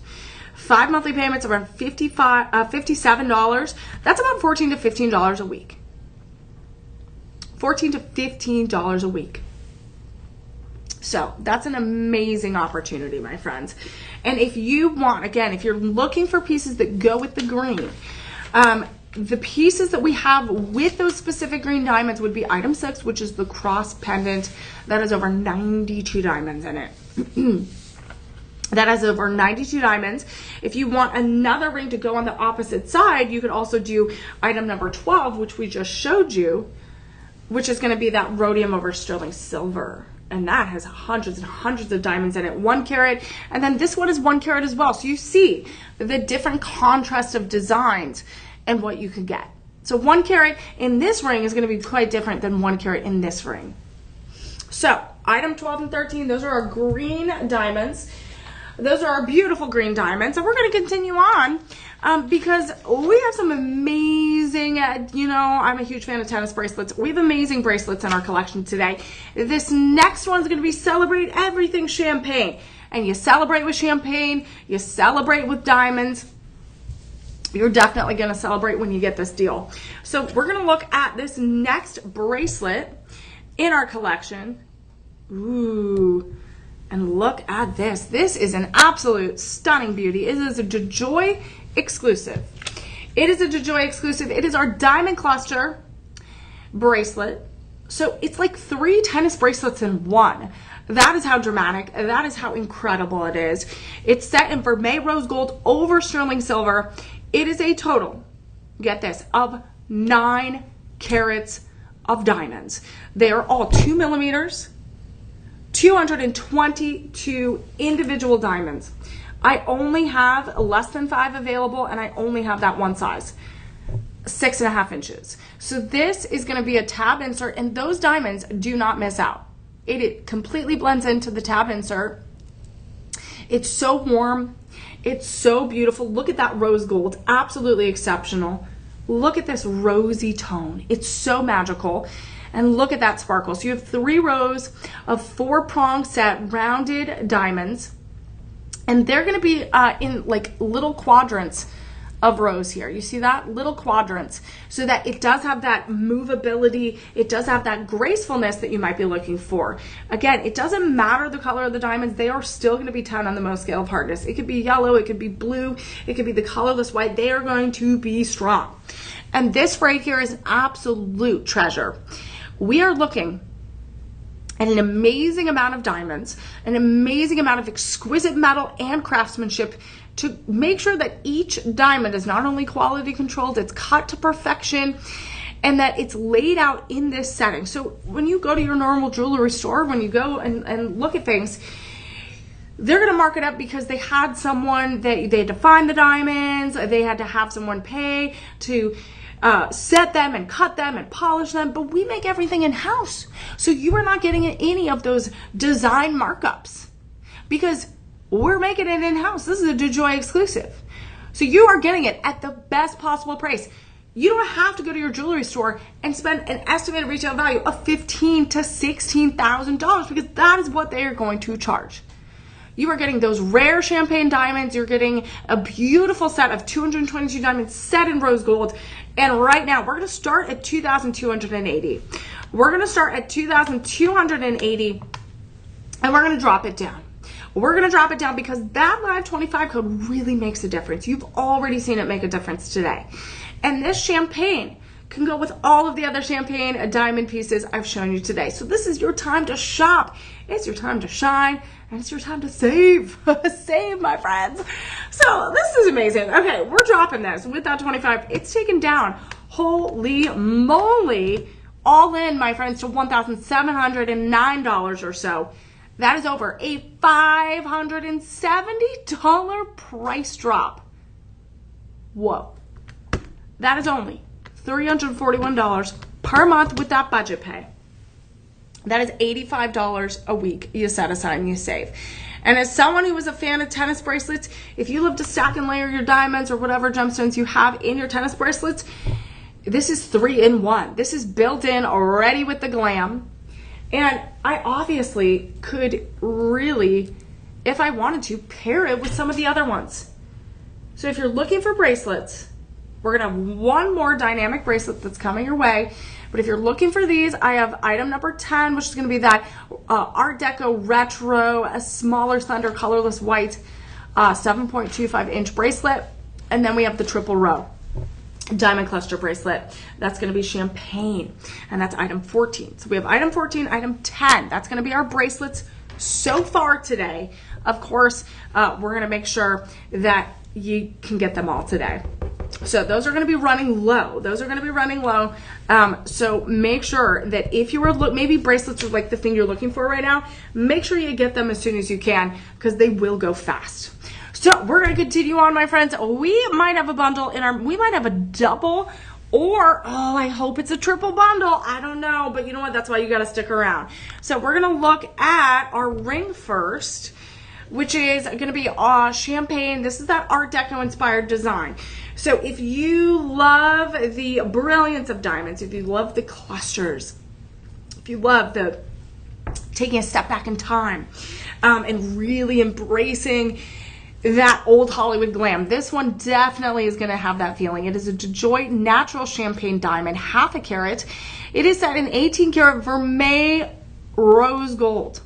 5 monthly payments around $57. That's about $14 to $15 a week. $14 to $15 a week. So that's an amazing opportunity, my friends. And if you want, again, if you're looking for pieces that go with the green, the pieces that we have with those specific green diamonds would be item 6, which is the cross pendant. That has over 92 diamonds in it. That has over 92 diamonds. If you want another ring to go on the opposite side, you could also do item number 12, which we just showed you, which is going to be that rhodium over sterling silver. And that has hundreds and hundreds of diamonds in it, 1 carat. And then this one is 1 carat as well. So you see the different contrast of designs and what you can get. So 1 carat in this ring is going to be quite different than 1 carat in this ring. So item 12 and 13, those are our green diamonds. Those are our beautiful green diamonds. And we're going to continue on because we have some amazing, you know, I'm a huge fan of tennis bracelets. We have amazing bracelets in our collection today. This next one's going to be Celebrate Everything Champagne. And you celebrate with champagne, you celebrate with diamonds. You're definitely going to celebrate when you get this deal. So we're going to look at this next bracelet in our collection. Ooh. And look at this. This is an absolute stunning beauty. It is a DeJoy exclusive. It is a DeJoy exclusive. It is our diamond cluster bracelet. So it's like 3 tennis bracelets in one. That is how dramatic, that is how incredible it is. It's set in vermeil rose gold over sterling silver. It is a total, get this, of 9 carats of diamonds. They are all 2 millimeters. 222 individual diamonds. I only have less than 5 available, and I only have that one size, 6.5 inches. So this is going to be a tab insert, and those diamonds do not miss out. It completely blends into the tab insert. It's so warm. It's so beautiful. Look at that rose gold, absolutely exceptional. Look at this rosy tone. It's so magical. And look at that sparkle. So you have 3 rows of 4-prong set rounded diamonds. And they're going to be in like little quadrants of rows here. You see that? Little quadrants. So that it does have that movability. It does have that gracefulness that you might be looking for. Again, it doesn't matter the color of the diamonds. They are still going to be 10 on the Mohs scale of hardness. It could be yellow. It could be blue. It could be the colorless white. They are going to be strong. And this right here is an absolute treasure. We are looking at an amazing amount of diamonds, an amazing amount of exquisite metal and craftsmanship to make sure that each diamond is not only quality controlled, it's cut to perfection, and that it's laid out in this setting. So when you go to your normal jewelry store, when you go and look at things, they're going to mark it up because they had someone, they had to find the diamonds, they had to have someone pay to set them and cut them and polish them, but we make everything in-house. So you are not getting any of those design markups because we're making it in-house. This is a DeJoy exclusive. So you are getting it at the best possible price. You don't have to go to your jewelry store and spend an estimated retail value of $15,000 to $16,000 because that is what they are going to charge. You are getting those rare champagne diamonds. You're getting a beautiful set of 222 diamonds set in rose gold. And right now, we're going to start at $2,280. We're going to start at $2,280, and we're going to drop it down. We're going to drop it down because that Live 25 code really makes a difference. You've already seen it make a difference today. And this champagne can go with all of the other champagne diamond pieces I've shown you today. So this is your time to shop. It's your time to shine. And it's your time to save. Save, my friends. So this is amazing. Okay, we're dropping this with that 25. It's taken down. Holy moly. All in, my friends, to $1,709 or so. That is over a $570 price drop. Whoa. That is only $341 per month with that budget pay. That is $85 a week you set aside and you save. And as someone who is a fan of tennis bracelets, if you love to stack and layer your diamonds or whatever gemstones you have in your tennis bracelets, this is 3-in-1. This is built in already with the glam. And I obviously could really, if I wanted to, pair it with some of the other ones. So if you're looking for bracelets, we're going to have one more dynamic bracelet that's coming your way. But if you're looking for these, I have item number 10, which is going to be that Art Deco Retro, a smaller, slender, colorless white 7.25 inch bracelet. And then we have the triple row diamond cluster bracelet. That's going to be champagne. And that's item 14. So we have item 14, item 10. That's going to be our bracelets so far today. Of course, we're going to make sure that you can get them all today. So those are going to be running low. So make sure that if you are maybe bracelets are like the thing you're looking for right now, make sure you get them as soon as you can because they will go fast. So we're going to continue on, my friends. We might have a bundle we might have a double or, oh, I hope it's a triple bundle. I don't know, but you know what? That's why you got to stick around. So we're going to look at our ring first, which is going to be champagne. This is that Art Deco inspired design. So if you love the brilliance of diamonds, if you love the clusters, if you love the taking a step back in time and really embracing that old Hollywood glam, this one definitely is going to have that feeling. It is a DeJoy natural champagne diamond, 1/2 carat. It is set in 18 karat vermeil rose gold.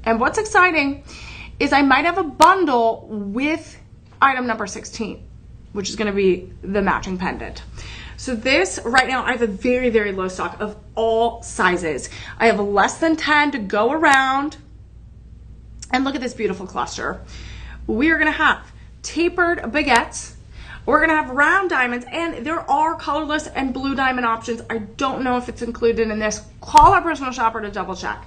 And what's exciting is I might have a bundle with item number 16, which is going to be the matching pendant. So this, right now, I have a very, very low stock of all sizes. I have less than 10 to go around. And look at this beautiful cluster. We are going to have tapered baguettes. We're going to have round diamonds, and there are colorless and blue diamond options. I don't know if it's included in this. Call our personal shopper to double check.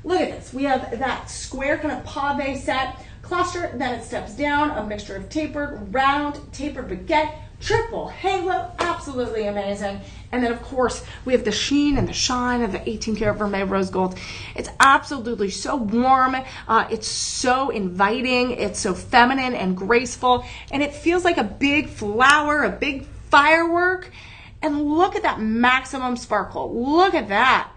Look at this. We have that square kind of pave set cluster. Then it steps down, a mixture of tapered, round, tapered baguette, triple halo, absolutely amazing. And then of course we have the sheen and the shine of the 18 karat vermeil rose gold. It's absolutely so warm. It's so inviting. It's so feminine and graceful. And it feels like a big flower, a big firework. And look at that maximum sparkle. Look at that.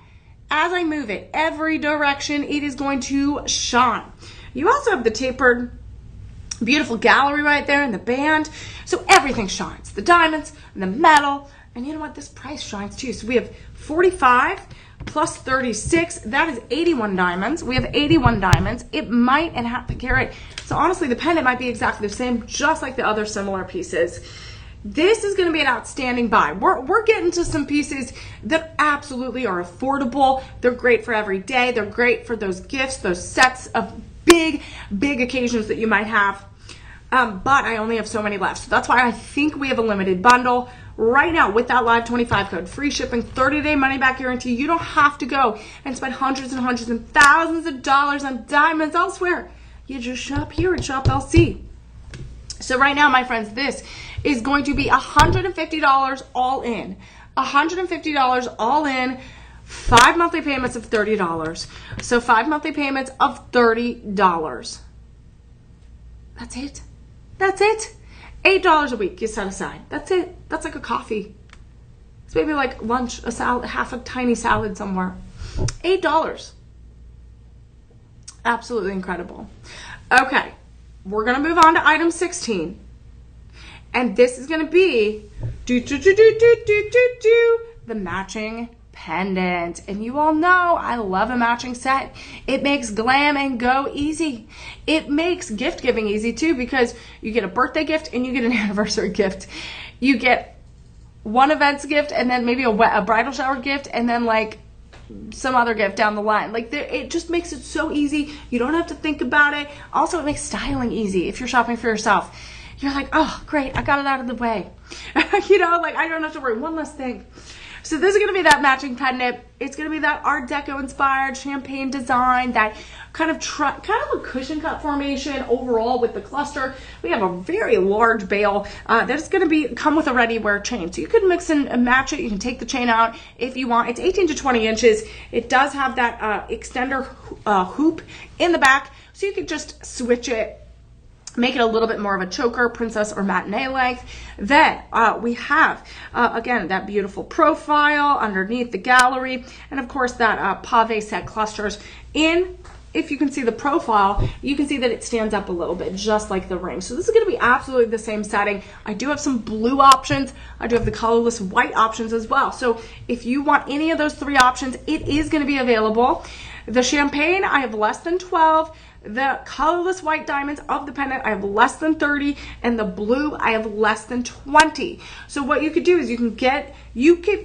As I move it every direction, it is going to shine. You also have the tapered, beautiful gallery right there in the band. So everything shines. The diamonds and the metal. And you know what? This price shines too. So we have 45 plus 36. That is 81 diamonds. We have 81 diamonds. It might and half the carat. So honestly, the pendant might be exactly the same, just like the other similar pieces. This is going to be an outstanding buy. We're getting to some pieces that absolutely are affordable. They're great for every day. They're great for those gifts, those sets of big occasions that you might have. But I only have so many left. So that's why I think we have a limited bundle right now with that live 25 code. Free shipping, 30-day money-back guarantee. You don't have to go and spend hundreds and hundreds and thousands of dollars on diamonds elsewhere. You just shop here at Shop LC. So right now, my friends, this is going to be $150 all in. $150 all in. 5 monthly payments of $30. So 5 monthly payments of $30. That's it. That's it. $8 a week you set aside. That's it. That's like a coffee. It's maybe like lunch, a salad, half a tiny salad somewhere. $8. Absolutely incredible. Okay, we're gonna move on to item 16. And this is gonna be the matching pendant. And you all know I love a matching set. It makes glam and go easy. It makes gift giving easy too, because you get a birthday gift and you get an anniversary gift. You get one event's gift and then maybe a bridal shower gift and then like some other gift down the line. Like it just makes it so easy. You don't have to think about it. Also, it makes styling easy if you're shopping for yourself. You're like, oh, great, I got it out of the way. You know, like I don't have to worry. One less thing. So this is going to be that matching pendant. It's going to be that Art Deco inspired champagne design, that kind of a cushion cut formation overall with the cluster. We have a very large bail that is going to come with a ready wear chain. So you can mix and match it. You can take the chain out if you want. It's 18 to 20 inches. It does have that extender hoop in the back. So you could just switch it, make it a little bit more of a choker, princess or matinee length. Then we have, again, that beautiful profile underneath the gallery. And of course that pave set clusters in. If you can see the profile, you can see that it stands up a little bit, just like the ring. So this is going to be absolutely the same setting. I do have some blue options. I do have the colorless white options as well. So if you want any of those 3 options, it is going to be available. The champagne, I have less than 12. The colorless white diamonds of the pendant, I have less than 30, and the blue, I have less than 20. So what you could do is you get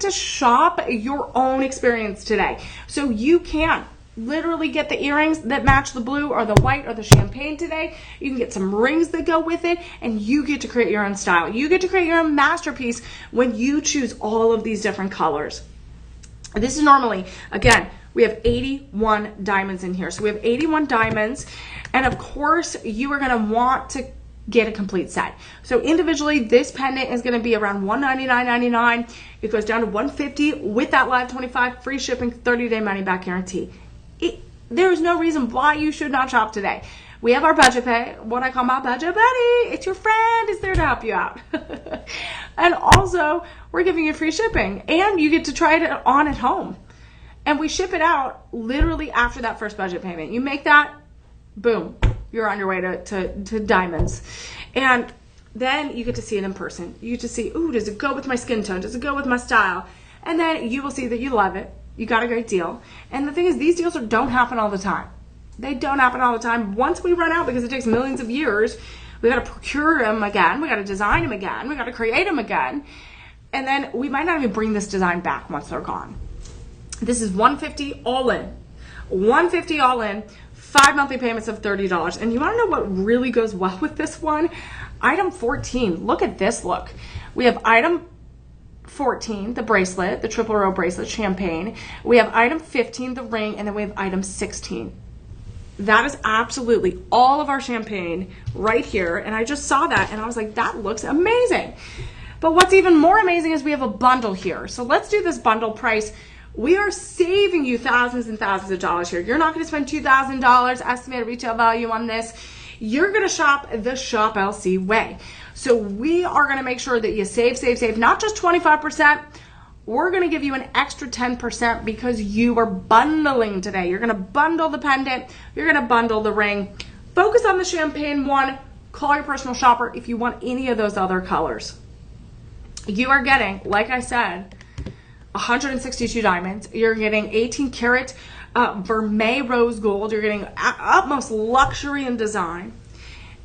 to shop your own experience today. So you can literally get the earrings that match the blue or the white or the champagne today. You can get some rings that go with it, and you get to create your own style. You get to create your own masterpiece when you choose all of these different colors. This is normally, again, we have 81 diamonds in here. So we have 81 diamonds. And of course, you are gonna want to get a complete set. So individually, this pendant is gonna be around $199.99. It goes down to $150 with that live 25, free shipping, 30-day money-back guarantee. There is no reason why you should not shop today. We have our budget pay, what I call my budget buddy. It's your friend, it's there to help you out. And also, we're giving you free shipping, and you get to try it on at home. And we ship it out literally after that first budget payment. You make that, boom, you're on your way to diamonds. And then you get to see it in person. You get to see, ooh, does it go with my skin tone? Does it go with my style? And then you will see that you love it. you got a great deal. And the thing is, these deals don't happen all the time. They don't happen all the time. Once we run out, because it takes millions of years, we got to procure them again. We got to design them again. We got to create them again. And then we might not even bring this design back once they're gone. This is $150 all in. $150 all in, 5 monthly payments of $30. And you want to know what really goes well with this one? Item 14. Look at this look. We have item 14, the bracelet, the triple row bracelet, champagne. We have item 15, the ring, and then we have item 16. That is absolutely all of our champagne right here. And I just saw that and I was like, that looks amazing. But what's even more amazing is we have a bundle here. So let's do this bundle price. We are saving you thousands and thousands of dollars here. You're not going to spend $2,000 estimated retail value on this. You're going to shop the Shop LC way. So we are going to make sure that you save, not just 25%. We're going to give you an extra 10% because you are bundling today. You're going to bundle the pendant. You're going to bundle the ring. Focus on the champagne one. Call your personal shopper if you want any of those other colors. You are getting, like I said, 162 diamonds. You're getting 18 karat vermeil rose gold. You're getting utmost luxury and design.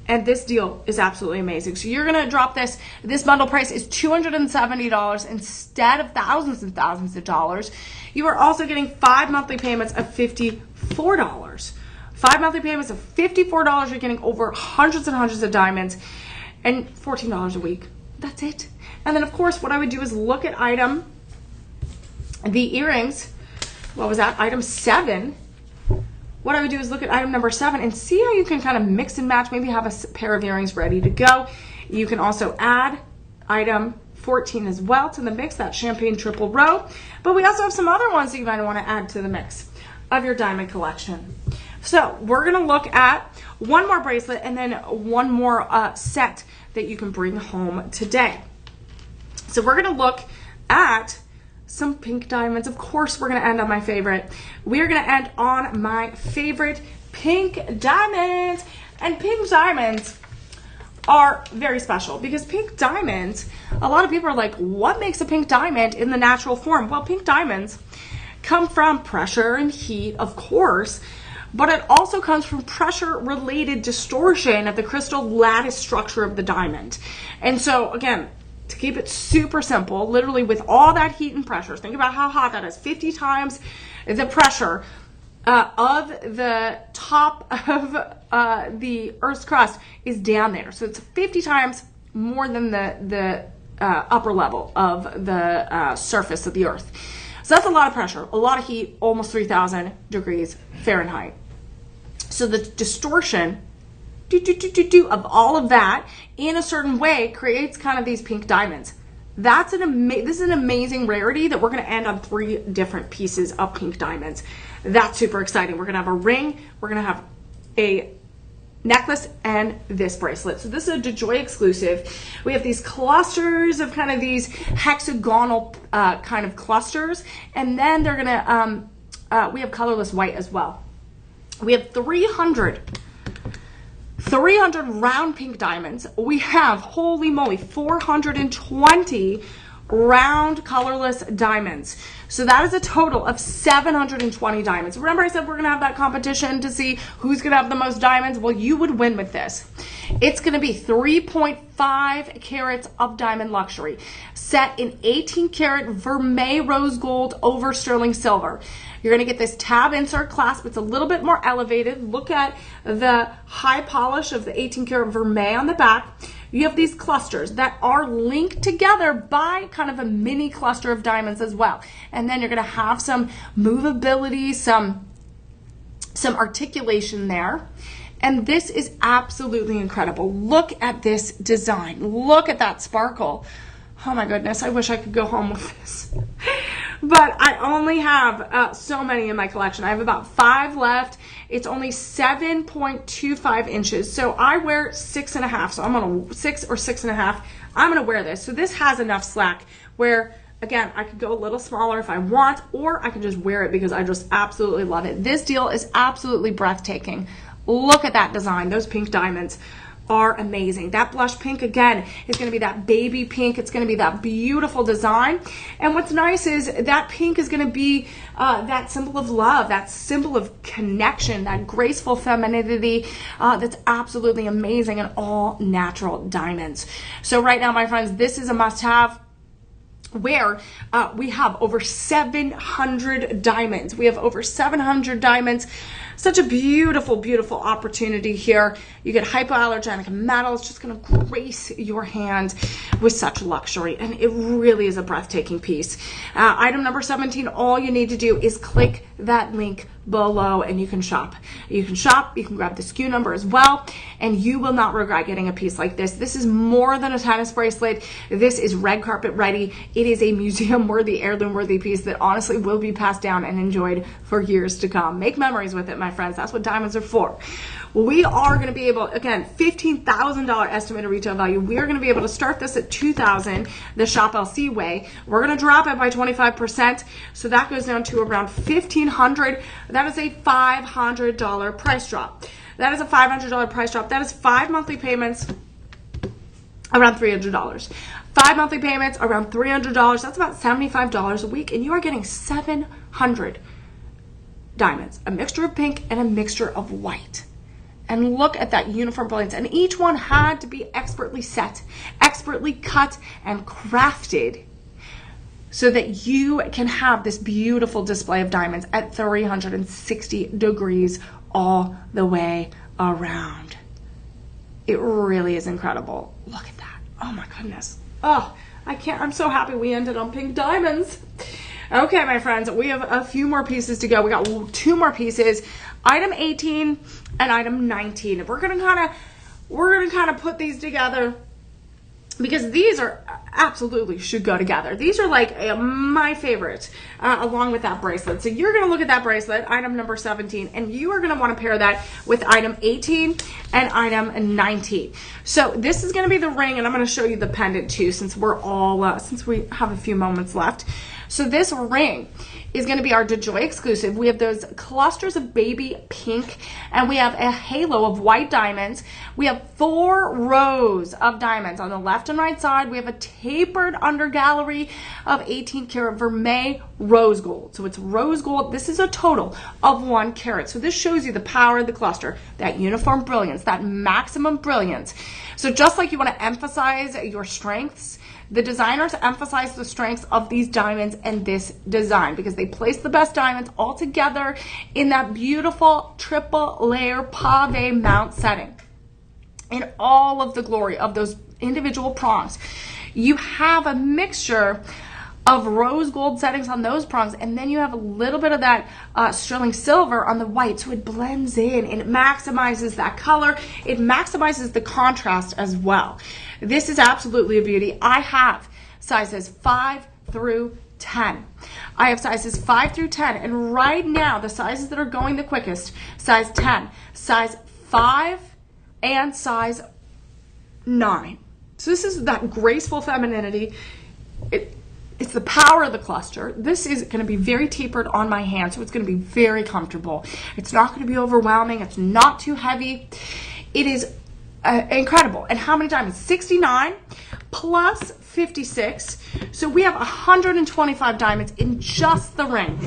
And this deal is absolutely amazing. So you're going to drop this. This bundle price is $270 instead of thousands and thousands of dollars. You are also getting 5 monthly payments of $54. 5 monthly payments of $54. You're getting over hundreds and hundreds of diamonds and $14 a week. That's it. And then, of course, what I would do is look at the earrings. What was that? Item 7. What I would do is look at item number 7 and see how you can kind of mix and match, maybe have a pair of earrings ready to go. You can also add item 14 as well to the mix, that champagne triple row. But we also have some other ones that you might want to add to the mix of your diamond collection. So we're going to look at one more bracelet and then one more set that you can bring home today. So we're going to look at some pink diamonds. Of course, we're going to end on my favorite. We're going to end on my favorite pink diamonds. And pink diamonds are very special because pink diamonds, a lot of people are like, what makes a pink diamond in the natural form? Well, pink diamonds come from pressure and heat, of course, but it also comes from pressure-related distortion of the crystal lattice structure of the diamond. And so, again, to keep it super simple, literally with all that heat and pressure, think about how hot that is, 50 times the pressure of the top of the Earth's crust is down there. So it's 50 times more than the upper level of the surface of the Earth. So that's a lot of pressure, a lot of heat, almost 3,000 degrees Fahrenheit. So the distortion of all of that in a certain way creates kind of these pink diamonds. This is an amazing rarity that we're going to end on 3 different pieces of pink diamonds. That's super exciting. We're going to have a ring, we're going to have a necklace, and this bracelet. So this is a DeJoy exclusive. We have these clusters of kind of these hexagonal kind of clusters, and then they're going to, we have colorless white as well. We have 300 round pink diamonds. We have, holy moly, 420 round colorless diamonds. So that is a total of 720 diamonds. Remember I said we're going to have that competition to see who's going to have the most diamonds? Well, you would win with this. It's going to be 3.5 carats of diamond luxury set in 18 karat vermeil rose gold over sterling silver. You're going to get this tab insert clasp. It's a little bit more elevated. Look at the high polish of the 18 karat vermeil on the back. You have these clusters that are linked together by kind of a mini cluster of diamonds as well. And then you're going to have some movability, some articulation there. And this is absolutely incredible. Look at this design. Look at that sparkle. Oh my goodness, I wish I could go home with this. But I only have so many in my collection. I have about 5 left. It's only 7.25 inches. So I wear 6.5. So I'm on a 6 or 6.5. I'm gonna wear this. So this has enough slack where, again, I could go a little smaller if I want, or I can just wear it because I just absolutely love it. This deal is absolutely breathtaking. Look at that design, those pink diamonds. are amazing. That blush pink, again, is going to be that baby pink. It's going to be that beautiful design. And what's nice is that pink is going to be that symbol of love, that symbol of connection, that graceful femininity that's absolutely amazing, in all natural diamonds. So right now, my friends, this is a must-have, where we have over 700 diamonds. We have over 700 diamonds. Such a beautiful, beautiful opportunity here. You get hypoallergenic metal. It's just going to grace your hand with such luxury. And it really is a breathtaking piece. Item number 17, all you need to do is click that link below and you can shop. You can shop, you can grab the SKU number as well, and you will not regret getting a piece like this. This is more than a tennis bracelet. This is red carpet ready. It is a museum worthy, heirloom worthy piece that honestly will be passed down and enjoyed for years to come. Make memories with it, my friends. That's what diamonds are for. We are going to be able, again, $15,000 estimated retail value. We are going to be able to start this at $2,000 the Shop LC way. We're going to drop it by 25%, so that goes down to around $1,500. That is a $500 price drop. That is a $500 price drop. That is 5 monthly payments, around $300. 5 monthly payments, around $300. That's about $75 a week, and you are getting 700 diamonds, a mixture of pink and a mixture of white. And look at that uniform brilliance. And each one had to be expertly set, expertly cut and crafted so that you can have this beautiful display of diamonds at 360 degrees all the way around. It really is incredible. Look at that. Oh my goodness. Oh, I'm so happy we ended on pink diamonds. Okay, my friends, we have a few more pieces to go. We got 2 more pieces, item 18 and item 19. We're gonna kind of put these together because these are absolutely should go together. These are like my favorite, along with that bracelet. So you're gonna look at that bracelet, item number 17, and you are gonna want to pair that with item 18 and item 19. So this is gonna be the ring, and I'm gonna show you the pendant too, since since we have a few moments left. So this ring is going to be our DeJoy exclusive. We have those clusters of baby pink, and we have a halo of white diamonds. We have 4 rows of diamonds on the left and right side. We have a tapered under gallery of 18 karat vermeil rose gold. So it's rose gold. This is a total of 1 carat. So this shows you the power of the cluster, that uniform brilliance, that maximum brilliance. So just like you want to emphasize your strengths, the designers emphasize the strengths of these diamonds and this design because they place the best diamonds all together in that beautiful triple layer pave mount setting. In all of the glory of those individual prongs, you have a mixture of rose gold settings on those prongs, and then you have a little bit of that sterling silver on the white, so it blends in and it maximizes that color. It maximizes the contrast as well. This is absolutely a beauty. I have sizes 5 through 10. I have sizes 5 through 10, and right now the sizes that are going the quickest, size 10, size 5, and size 9. So this is that graceful femininity. It's the power of the cluster. This is going to be very tapered on my hand, so it's going to be very comfortable. It's not going to be overwhelming. It's not too heavy. It is incredible. And how many diamonds? 69 plus 56. So we have 125 diamonds in just the ring.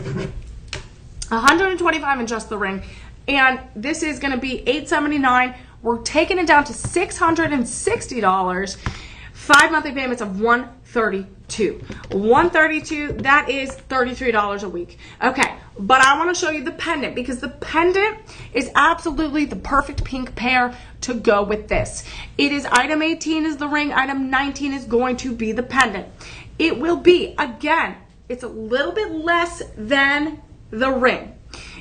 125 in just the ring. And this is going to be $879. We're taking it down to $660. 5 monthly payments of $132. $132, that is $33 a week. Okay, but I want to show you the pendant because the pendant is absolutely the perfect pink pair to go with this. It is item 18 is the ring, item 19 is going to be the pendant. It will be, again, it's a little bit less than the ring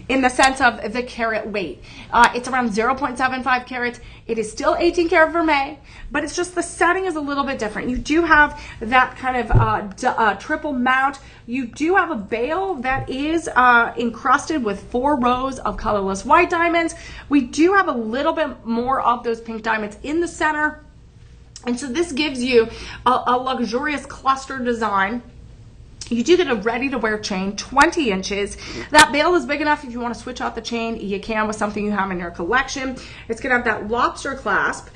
in the sense of the carat weight. It's around 0.75 carats. It is still 18 karat vermeil, but it's just the setting is a little bit different. You do have that kind of triple mount. You do have a bail that is encrusted with 4 rows of colorless white diamonds. We do have a little bit more of those pink diamonds in the center. And so this gives you a luxurious cluster design You do get a ready-to-wear chain, 20 inches. That bail is big enough if you want to switch out the chain. You can with something you have in your collection. It's going to have that lobster clasp,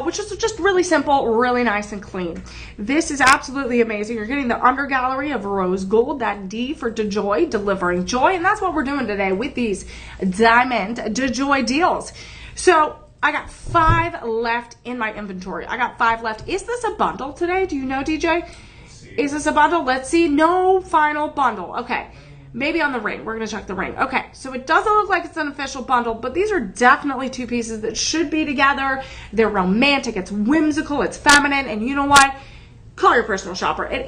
which is just really simple, really nice and clean. This is absolutely amazing. You're getting the undergallery of rose gold, that D for DeJoy, delivering joy. And that's what we're doing today with these diamond DeJoy deals. So I got 5 left in my inventory. I got 5 left. Is this a bundle today? Do you know, DJ? Is this a bundle? Let's see. No final bundle. Okay. Maybe on the ring. We're going to check the ring. Okay. So it doesn't look like it's an official bundle, but these are definitely 2 pieces that should be together. They're romantic. It's whimsical. It's feminine. And you know what? Call your personal shopper at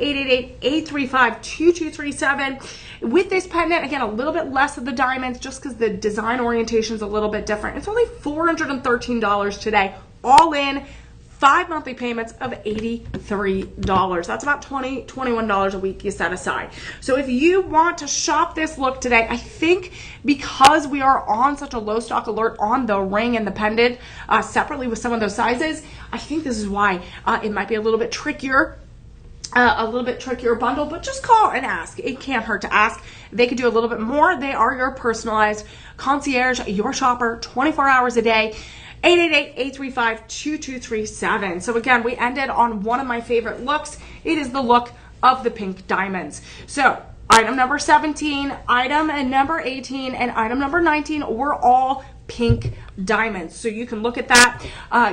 888-835-2237. With this pendant, again, a little bit less of the diamonds just because the design orientation is a little bit different. It's only $413 today, all in. 5 monthly payments of $83. That's about $20, $21 a week you set aside. So if you want to shop this look today, I think because we are on such a low stock alert on the ring and the pendant separately with some of those sizes, I think this is why it might be a little bit trickier. Bundle, but just call and ask. It can't hurt to ask. They could do a little bit more. They are your personalized concierge, your shopper, 24 hours a day. 888-835-2237. So again, we ended on one of my favorite looks. It is the look of the pink diamonds. So item number 17, item number 18, and item number 19 were all pink diamonds. So you can look at that.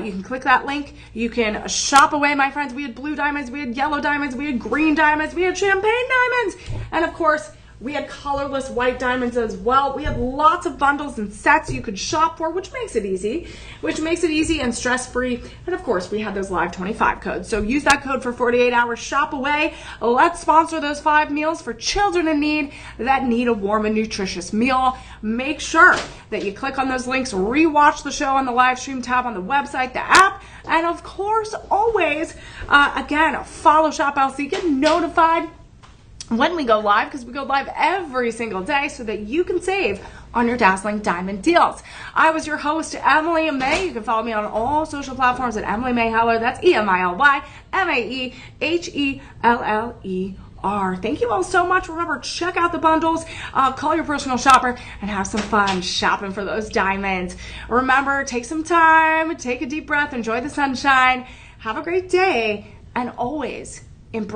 You can click that link. You can shop away, my friends. We had blue diamonds. We had yellow diamonds. We had green diamonds. We had champagne diamonds. And of course, we had colorless white diamonds as well. We had lots of bundles and sets you could shop for, which makes it easy and stress-free. And of course, we had those live 25 codes. So use that code for 48 hours. Shop away. Let's sponsor those 5 meals for children in need that need a warm and nutritious meal. Make sure that you click on those links, rewatch the show on the live stream tab on the website, the app, and of course, always, again, follow Shop LC, get notified when we go live, because we go live every single day so that you can save on your dazzling diamond deals. I was your host, Emily Mae. You can follow me on all social platforms at Emily Mae Heller. That's EMILYMAEHELLER. Thank you all so much. Remember, check out the bundles, call your personal shopper, and have some fun shopping for those diamonds. Remember, take some time, take a deep breath, enjoy the sunshine, have a great day, and always embrace